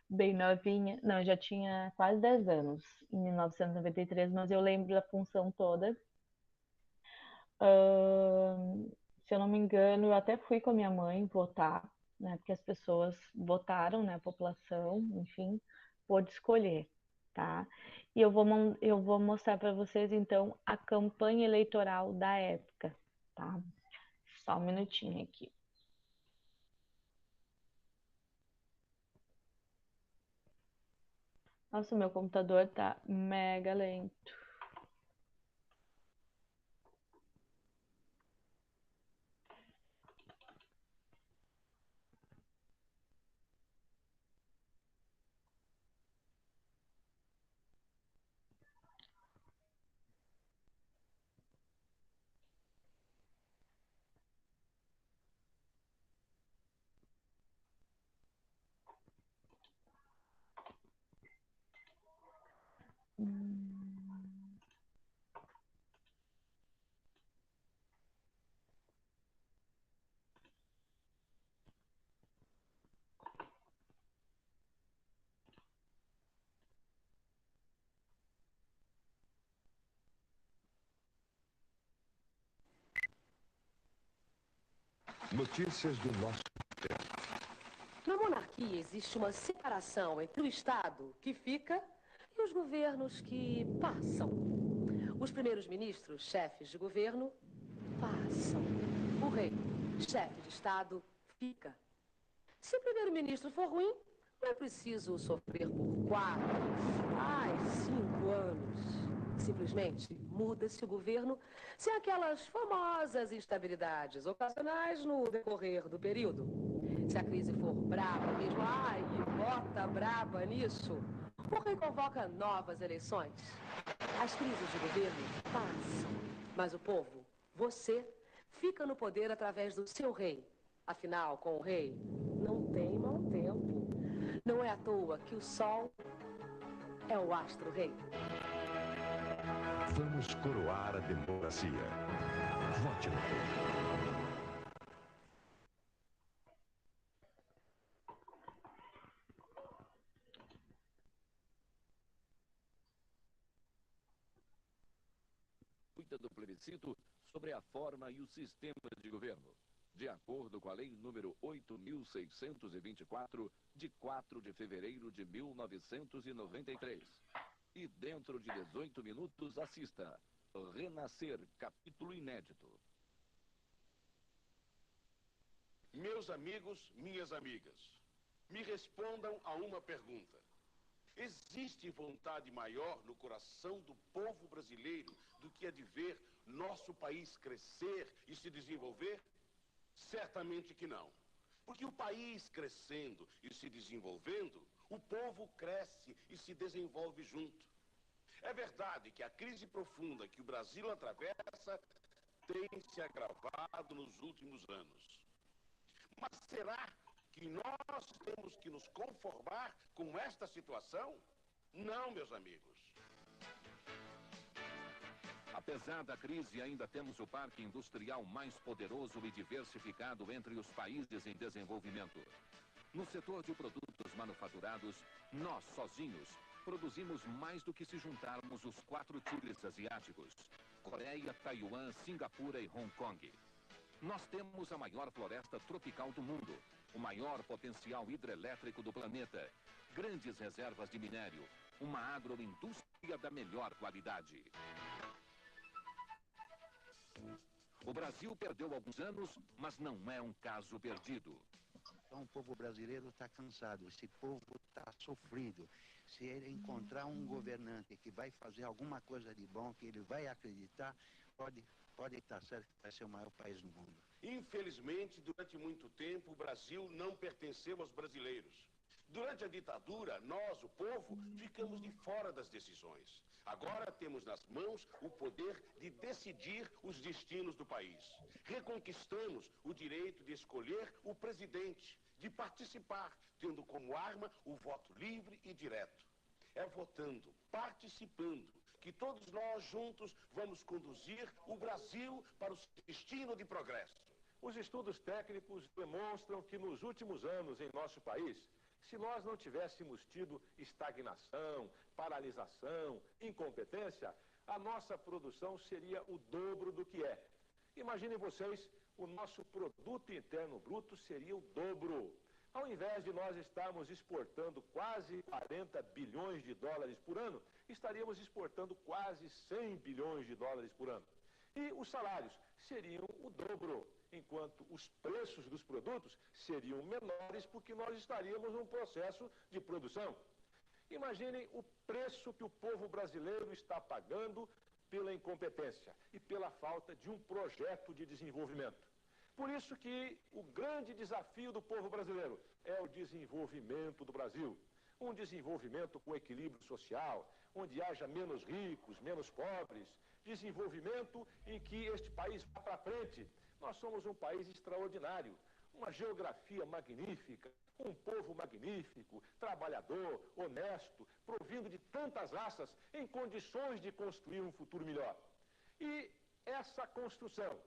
Bem novinha. Não, eu já tinha quase 10 anos em 1993, mas eu lembro da função toda. Se eu não me engano, eu até fui com a minha mãe votar, né? Porque as pessoas votaram, né? A população, enfim, pôde escolher, tá? E eu vou mostrar para vocês, então, a campanha eleitoral da época, tá? Só um minutinho aqui. Nossa, meu computador tá mega lento. Notícias do nosso... Na monarquia existe uma separação entre o Estado, que fica, e os governos que passam. Os primeiros ministros, chefes de governo, passam. O rei, chefe de Estado, fica. Se o primeiro-ministro for ruim, não é preciso sofrer por 5 anos. Simplesmente muda-se o governo sem aquelas famosas instabilidades ocasionais no decorrer do período. Se a crise for braba mesmo, e bota braba nisso, o rei convoca novas eleições. As crises de governo passam, mas o povo, você, fica no poder através do seu rei. Afinal, com o rei, não tem mau tempo. Não é à toa que o sol é o astro-rei. Vamos coroar a democracia. Vote no povo. Do plebiscito sobre a forma e o sistema de governo, de acordo com a Lei número 8.624, de 4 de fevereiro de 1993. E dentro de 18 minutos assista Renascer, capítulo inédito. Meus amigos, minhas amigas, me respondam a uma pergunta. Existe vontade maior no coração do povo brasileiro do que a de ver nosso país crescer e se desenvolver? Certamente que não. Porque o país crescendo e se desenvolvendo, o povo cresce e se desenvolve junto. É verdade que a crise profunda que o Brasil atravessa tem se agravado nos últimos anos. Mas será que nós temos que nos conformar com esta situação? Não, meus amigos. Apesar da crise, ainda temos o parque industrial mais poderoso e diversificado entre os países em desenvolvimento. No setor de produtos manufaturados, nós, sozinhos, produzimos mais do que se juntarmos os 4 tigres asiáticos: Coreia, Taiwan, Singapura e Hong Kong. Nós temos a maior floresta tropical do mundo, o maior potencial hidrelétrico do planeta, grandes reservas de minério, uma agroindústria da melhor qualidade. O Brasil perdeu alguns anos, mas não é um caso perdido. Então o povo brasileiro está cansado, esse povo está sofrido. Se ele encontrar um governante que vai fazer alguma coisa de bom, que ele vai acreditar, pode estar certo que vai ser o maior país do mundo. Infelizmente, durante muito tempo, o Brasil não pertenceu aos brasileiros. Durante a ditadura, nós, o povo, ficamos de fora das decisões. Agora temos nas mãos o poder de decidir os destinos do país. Reconquistamos o direito de escolher o presidente, de participar, tendo como arma o voto livre e direto. é votando, participando, que todos nós juntos vamos conduzir o Brasil para o destino de progresso. Os estudos técnicos demonstram que nos últimos anos em nosso país, se nós não tivéssemos tido estagnação, paralisação, incompetência, a nossa produção seria o dobro do que é. Imaginem vocês, o nosso produto interno bruto seria o dobro. Ao invés de nós estarmos exportando quase 40 bilhões de dólares por ano, estaríamos exportando quase 100 bilhões de dólares por ano. E os salários seriam o dobro, enquanto os preços dos produtos seriam menores porque nós estaríamos num processo de produção. Imaginem o preço que o povo brasileiro está pagando pela incompetência e pela falta de um projeto de desenvolvimento. Por isso que o grande desafio do povo brasileiro é o desenvolvimento do Brasil. Um desenvolvimento com equilíbrio social, onde haja menos ricos, menos pobres. Desenvolvimento em que este país vá para frente. Nós somos um país extraordinário, uma geografia magnífica, um povo magnífico, trabalhador, honesto, provindo de tantas raças, em condições de construir um futuro melhor. E essa construção,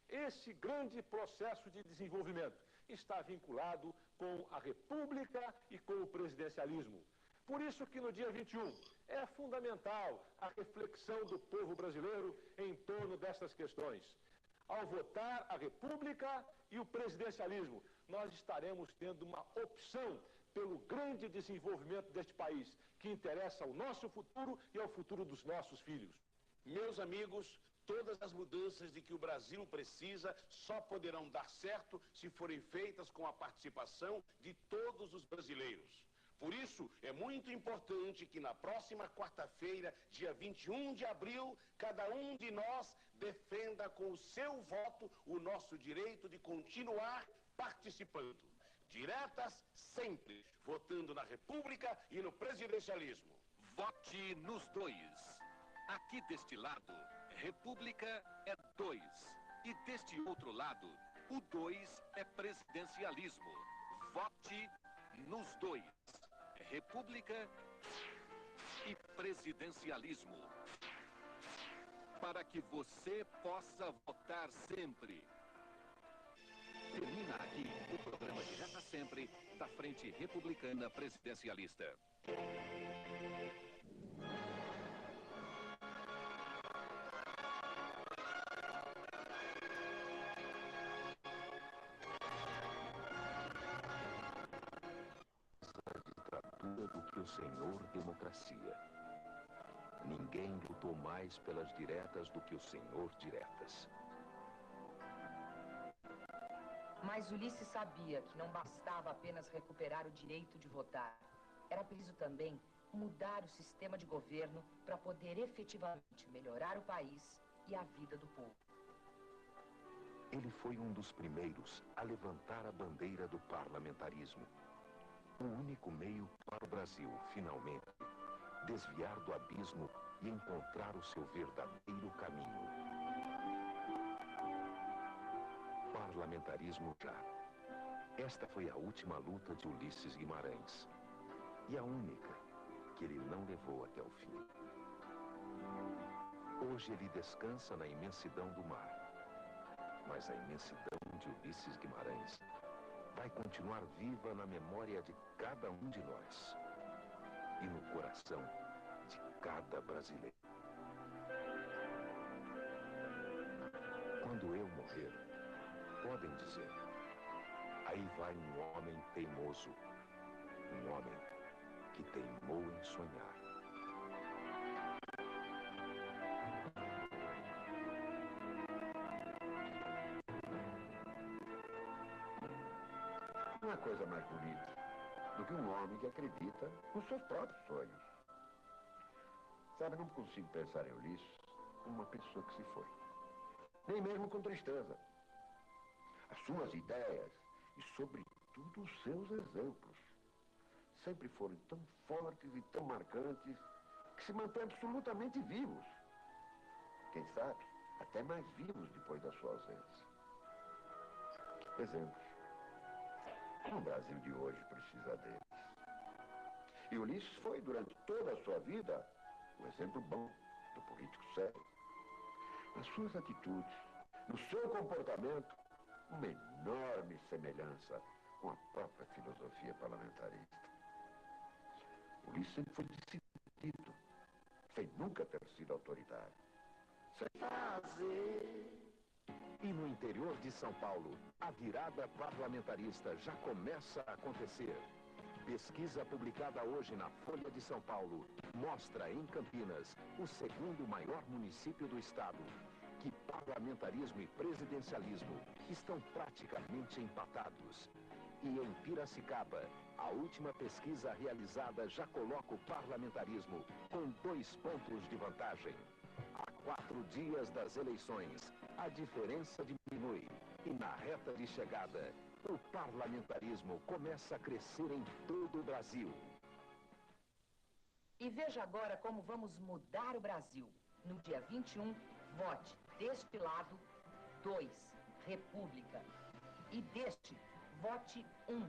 esse grande processo de desenvolvimento está vinculado com a República e com o presidencialismo. Por isso que no dia 21 é fundamental a reflexão do povo brasileiro em torno dessas questões. Ao votar a República e o presidencialismo, nós estaremos tendo uma opção pelo grande desenvolvimento deste país, que interessa ao nosso futuro e ao futuro dos nossos filhos. Meus amigos, todas as mudanças de que o Brasil precisa só poderão dar certo se forem feitas com a participação de todos os brasileiros. Por isso, é muito importante que na próxima quarta-feira, dia 21 de abril, cada um de nós defenda com o seu voto o nosso direito de continuar participando. Diretas sempre, votando na República e no presidencialismo. Vote nos dois. Aqui deste lado, República é 2. E deste outro lado, o 2 é presidencialismo. Vote nos dois. República e presidencialismo. Para que você possa votar sempre. Termina aqui o programa de Vota Sempre da Frente Republicana Presidencialista. Do que o senhor democracia. Ninguém lutou mais pelas diretas do que o senhor diretas. Mas Ulisses sabia que não bastava apenas recuperar o direito de votar. Era preciso também mudar o sistema de governo para poder efetivamente melhorar o país e a vida do povo. Ele foi um dos primeiros a levantar a bandeira do parlamentarismo. O único meio para o Brasil, finalmente, desviar do abismo e encontrar o seu verdadeiro caminho. Parlamentarismo já. Esta foi a última luta de Ulisses Guimarães. E a única que ele não levou até o fim. Hoje ele descansa na imensidão do mar. Mas a imensidão de Ulisses Guimarães vai continuar viva na memória de cada um de nós e no coração de cada brasileiro. Quando eu morrer, podem dizer, aí vai um homem teimoso, um homem que teimou em sonhar. Não há coisa mais bonita do que um homem que acredita nos seus próprios sonhos. Sabe, não consigo pensar em Ulisses como uma pessoa que se foi. Nem mesmo com tristeza. As suas ideias e, sobretudo, os seus exemplos sempre foram tão fortes e tão marcantes que se mantêm absolutamente vivos. Quem sabe, até mais vivos depois da sua ausência. Exemplos. O Brasil de hoje precisa deles. E Ulisses foi, durante toda a sua vida, o exemplo bom do político sério. Nas suas atitudes, no seu comportamento, uma enorme semelhança com a própria filosofia parlamentarista. Ulisses sempre foi decidido, sem nunca ter sido autoritário. Sem fazer. E no interior de São Paulo, a virada parlamentarista já começa a acontecer. Pesquisa publicada hoje na Folha de São Paulo mostra em Campinas, o segundo maior município do estado, que parlamentarismo e presidencialismo estão praticamente empatados. E em Piracicaba, a última pesquisa realizada já coloca o parlamentarismo com 2 pontos de vantagem. Há 4 dias das eleições, a diferença diminui e na reta de chegada, o parlamentarismo começa a crescer em todo o Brasil. E veja agora como vamos mudar o Brasil. No dia 21, vote deste lado 2, República. E deste, vote 1,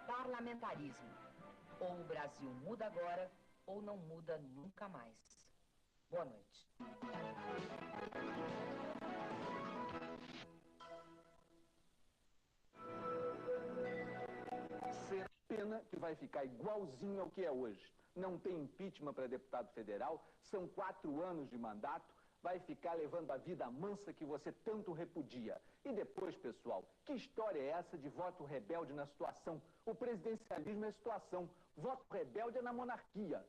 parlamentarismo. Ou o Brasil muda agora, ou não muda nunca mais. Boa noite. Pena que vai ficar igualzinho ao que é hoje. Não tem impeachment para deputado federal, são 4 anos de mandato, vai ficar levando a vida mansa que você tanto repudia. E depois, pessoal, que história é essa de voto rebelde na situação? O presidencialismo é situação, voto rebelde é na monarquia.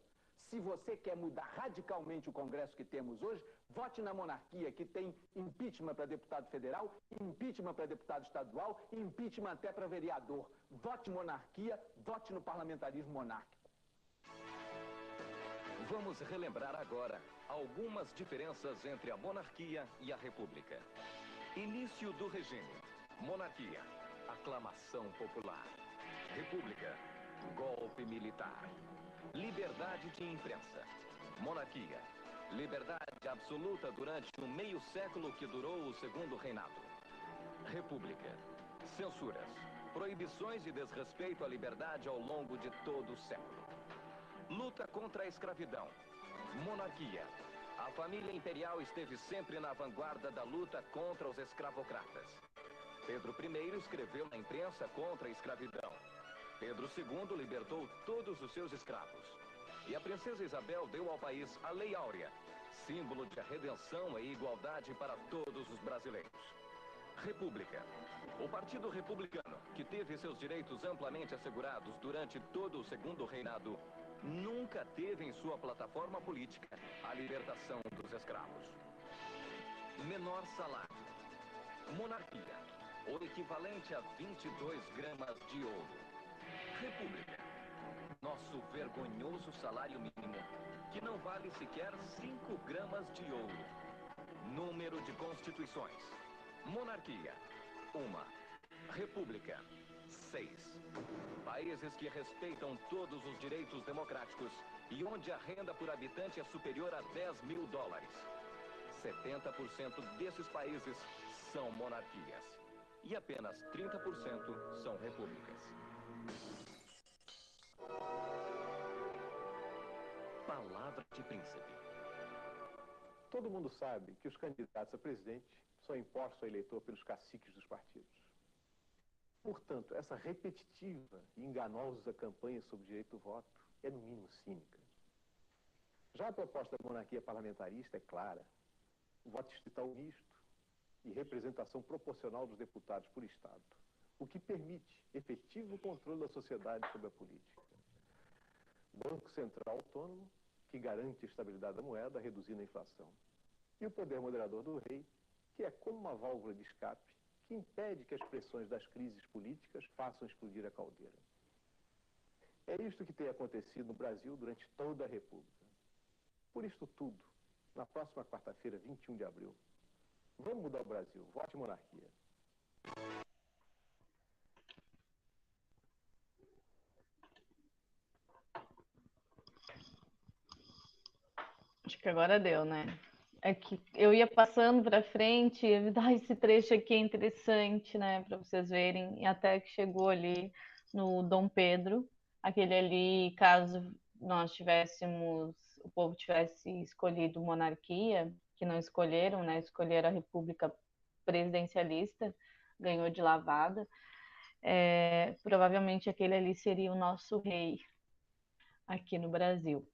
Se você quer mudar radicalmente o Congresso que temos hoje, vote na monarquia, que tem impeachment para deputado federal, impeachment para deputado estadual e impeachment até para vereador. Vote monarquia, vote no parlamentarismo monárquico. Vamos relembrar agora algumas diferenças entre a monarquia e a república. Início do regime. Monarquia, aclamação popular. República, golpe militar. Liberdade de imprensa. Monarquia, liberdade absoluta durante o meio século que durou o segundo reinado. República, censuras, proibições e desrespeito à liberdade ao longo de todo o século. Luta contra a escravidão. Monarquia, a família imperial esteve sempre na vanguarda da luta contra os escravocratas. Pedro I escreveu na imprensa contra a escravidão. Pedro II libertou todos os seus escravos. E a princesa Isabel deu ao país a Lei Áurea, símbolo de redenção e igualdade para todos os brasileiros. República. O Partido Republicano, que teve seus direitos amplamente assegurados durante todo o segundo reinado, nunca teve em sua plataforma política a libertação dos escravos. Menor salário. Monarquia. O equivalente a 22 gramas de ouro. República. Nosso vergonhoso salário mínimo, que não vale sequer 5 gramas de ouro. Número de constituições. Monarquia, 1. República, 6. Países que respeitam todos os direitos democráticos e onde a renda por habitante é superior a $10 mil. 70% desses países são monarquias. E apenas 30% são repúblicas. Palavra de príncipe. Todo mundo sabe que os candidatos a presidente são impostos ao eleitor pelos caciques dos partidos. Portanto, essa repetitiva e enganosa campanha sobre o direito do voto é, no mínimo, cínica. Já a proposta da monarquia parlamentarista é clara. Voto distrital misto e representação proporcional dos deputados por Estado, o que permite efetivo controle da sociedade sobre a política. Banco Central Autônomo, que garante a estabilidade da moeda, reduzindo a inflação. E o poder moderador do rei, que é como uma válvula de escape, que impede que as pressões das crises políticas façam explodir a caldeira. É isto que tem acontecido no Brasil durante toda a República. Por isto tudo, na próxima quarta-feira, 21 de abril, vamos mudar o Brasil. Vote monarquia. Acho que agora deu, né? É que eu ia passando para frente, esse trecho aqui é interessante, né, para vocês verem, e até que chegou ali no Dom Pedro, aquele ali, caso o povo tivesse escolhido monarquia, que não escolheram, né? Escolheram a república presidencialista, ganhou de lavada. Provavelmente aquele ali seria o nosso rei aqui no Brasil,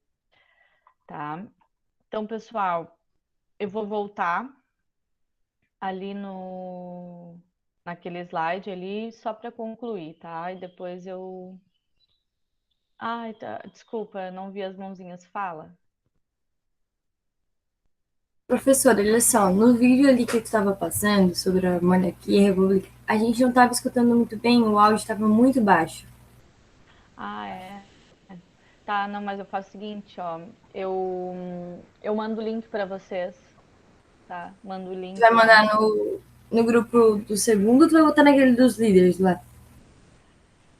tá? Então, pessoal, eu vou voltar ali naquele slide ali só para concluir, tá? E depois eu... Ai, tá, desculpa, não vi as mãozinhas. Fala. Professora, olha só, no vídeo ali que tu estava passando sobre a monarquia e a república, a gente não estava escutando muito bem, o áudio estava muito baixo. Ah, é. Tá, não, mas eu faço o seguinte, ó, eu mando o link para vocês, tá? Mando o Tu link vai lá. mandar no grupo do segundo ou tu vai botar naquele dos líderes lá?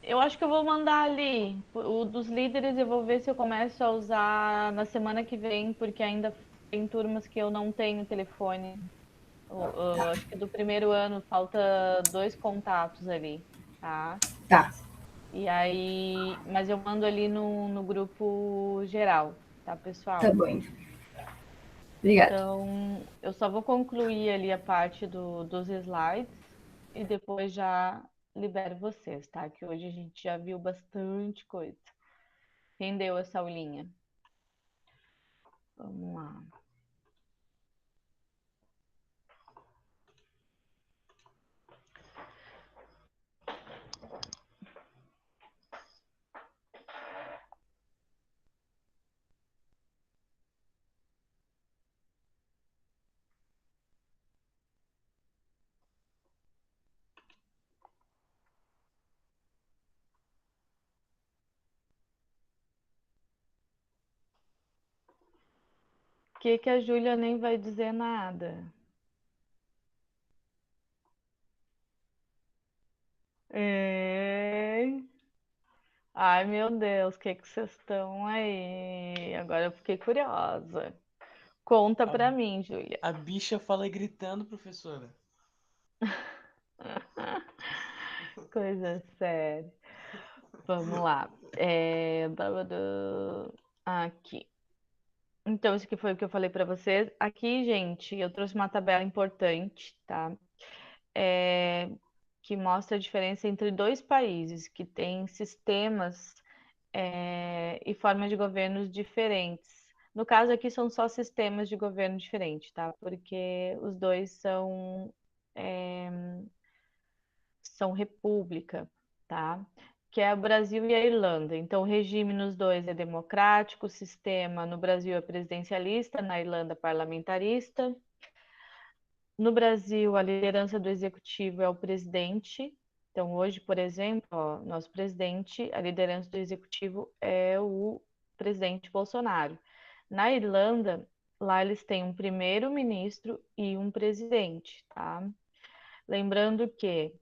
Eu acho que eu vou mandar ali. O dos líderes eu vou ver se eu começo a usar na semana que vem, porque ainda tem turmas que eu não tenho telefone. Acho que do primeiro ano falta 2 contatos ali, tá? Tá. E aí, mas eu mando ali no grupo geral, tá, Tá pessoal? bom, então. Obrigada. Então, eu só vou concluir ali a parte dos slides e depois já libero vocês, tá? Que hoje a gente já viu bastante coisa. Entendeu essa aulinha? Vamos lá. Que a Júlia nem vai dizer nada? É... Ai, meu Deus, o que vocês estão aí? Agora eu fiquei curiosa. Conta pra mim, Júlia. A bicha fala gritando, professora. Coisa séria. Vamos lá. Aqui. Então, isso aqui foi o que eu falei para vocês. Aqui, gente, eu trouxe uma tabela importante, tá? Que mostra a diferença entre 2 países que têm sistemas e formas de governos diferentes. No caso aqui são só sistemas de governo diferentes, tá? Porque os dois são república, tá? Que é o Brasil e a Irlanda. Então, o regime nos dois é democrático, o sistema no Brasil é presidencialista, na Irlanda parlamentarista. No Brasil, a liderança do executivo é o presidente. Então, hoje, por exemplo, ó, nosso presidente, a liderança do executivo é o presidente Bolsonaro. Na Irlanda, lá eles têm um primeiro-ministro e um presidente, tá? Lembrando que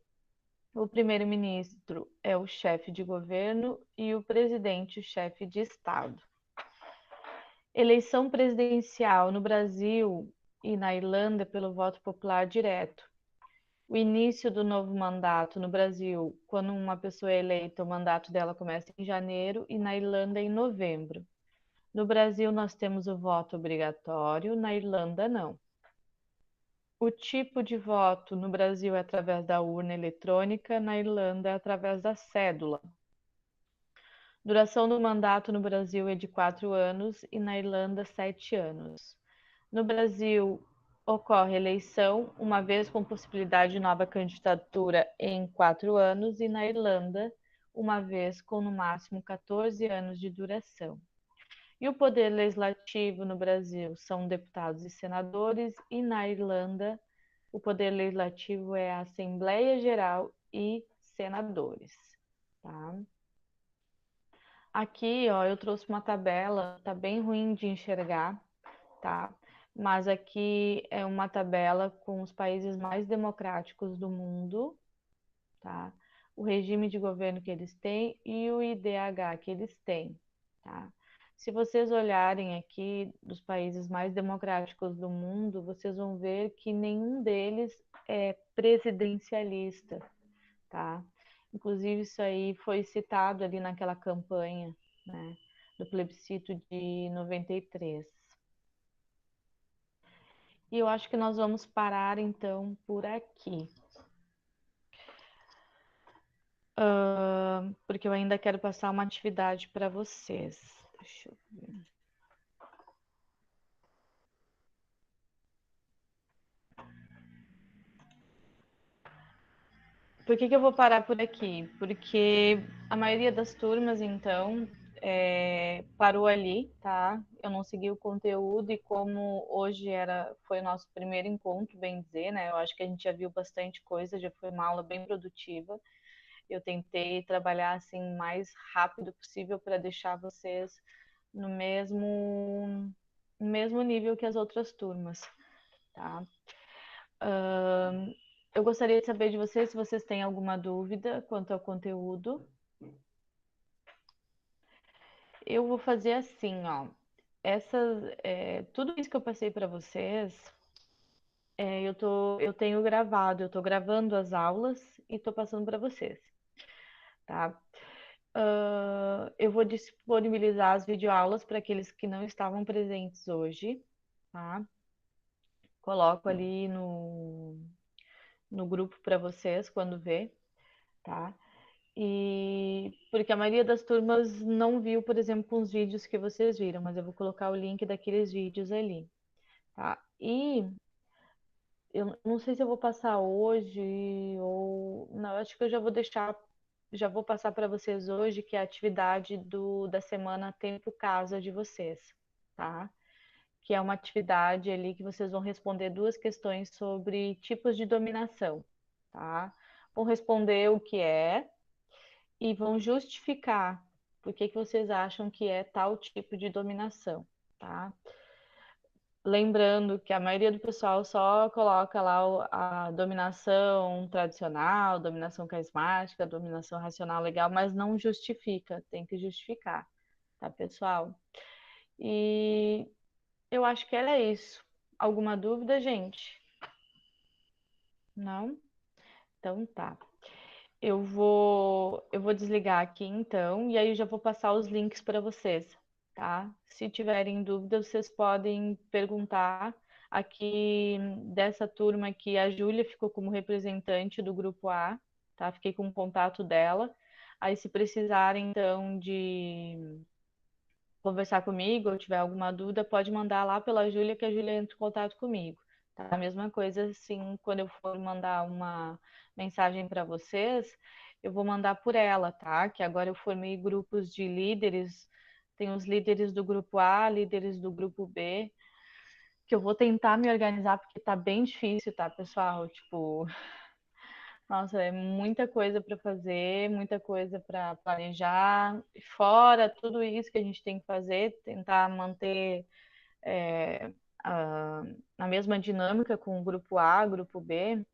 o primeiro-ministro é o chefe de governo e o presidente, o chefe de Estado. Eleição presidencial no Brasil e na Irlanda pelo voto popular direto. O início do novo mandato no Brasil, quando uma pessoa é eleita, o mandato dela começa em janeiro e na Irlanda em novembro. No Brasil, nós temos o voto obrigatório, na Irlanda, não. O tipo de voto no Brasil é através da urna eletrônica, na Irlanda é através da cédula. Duração do mandato no Brasil é de 4 anos e na Irlanda 7 anos. No Brasil ocorre eleição uma vez com possibilidade de nova candidatura em 4 anos e na Irlanda uma vez com no máximo 14 anos de duração. E o poder legislativo no Brasil são deputados e senadores e na Irlanda o poder legislativo é a Assembleia Geral e senadores, tá? Aqui, ó, eu trouxe uma tabela, tá bem ruim de enxergar, tá? Mas aqui é uma tabela com os países mais democráticos do mundo, tá? O regime de governo que eles têm e o IDH que eles têm, tá? Se vocês olharem aqui dos países mais democráticos do mundo, vocês vão ver que nenhum deles é presidencialista, tá? Inclusive, isso aí foi citado ali naquela campanha, né? do plebiscito de 93. E eu acho que nós vamos parar, então, por aqui. Porque eu ainda quero passar uma atividade para vocês. Deixa eu ver. Por que eu vou parar por aqui? Porque a maioria das turmas, então, parou ali, tá? Eu não segui o conteúdo e como hoje foi o nosso primeiro encontro, bem dizer, né? Eu acho que a gente já viu bastante coisa, já foi uma aula bem produtiva. Eu tentei trabalhar assim o mais rápido possível para deixar vocês no mesmo nível que as outras turmas, tá? Eu gostaria de saber de vocês se vocês têm alguma dúvida quanto ao conteúdo. Eu vou fazer assim, ó. Tudo isso que eu passei para vocês, eu tenho gravado, eu estou gravando as aulas e estou passando para vocês, tá? Eu vou disponibilizar as videoaulas para aqueles que não estavam presentes hoje, tá? Coloco ali no grupo para vocês quando ver, tá? E porque a maioria das turmas não viu, por exemplo, os vídeos que vocês viram, mas eu vou colocar o link daqueles vídeos ali, tá? E eu não sei se eu vou passar hoje ou não, eu acho que eu já vou passar para vocês hoje que é a atividade da semana Tempo Casa de vocês, tá? Que é uma atividade ali que vocês vão responder 2 questões sobre tipos de dominação, tá? Vão responder o que é e vão justificar por que vocês acham que é tal tipo de dominação, tá? Lembrando que a maioria do pessoal só coloca lá a dominação tradicional, dominação carismática, dominação racional legal, mas não justifica, tem que justificar, tá, pessoal? E eu acho que era isso. Alguma dúvida, gente? Não? Então tá. Eu vou desligar aqui então, e aí eu já vou passar os links para vocês, tá? Se tiverem dúvidas, vocês podem perguntar. Aqui dessa turma aqui, a Júlia ficou como representante do grupo A, tá? Fiquei com o contato dela. Aí, se precisarem, então, de conversar comigo ou tiver alguma dúvida, pode mandar lá pela Júlia, que a Júlia entra em contato comigo. Tá? A mesma coisa, assim, quando eu for mandar uma mensagem para vocês, eu vou mandar por ela, tá? Que agora eu formei grupos de líderes, tem os líderes do grupo A, líderes do grupo B, que eu vou tentar me organizar, porque tá bem difícil, tá, pessoal? Tipo, nossa, é muita coisa para fazer, muita coisa para planejar. Fora tudo isso que a gente tem que fazer, tentar manter é, a mesma dinâmica com o grupo A, grupo B.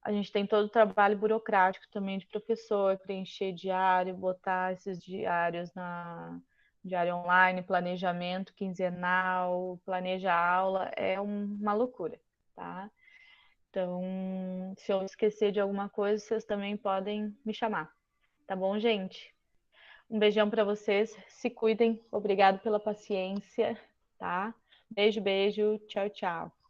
A gente tem todo o trabalho burocrático também de professor, preencher diário, botar esses diários na diário online, planejamento quinzenal, planejar aula, é uma loucura, tá? Então, se eu esquecer de alguma coisa, vocês também podem me chamar. Tá bom, gente? Um beijão para vocês. Se cuidem. Obrigado pela paciência, tá? Beijo, beijo. Tchau, tchau.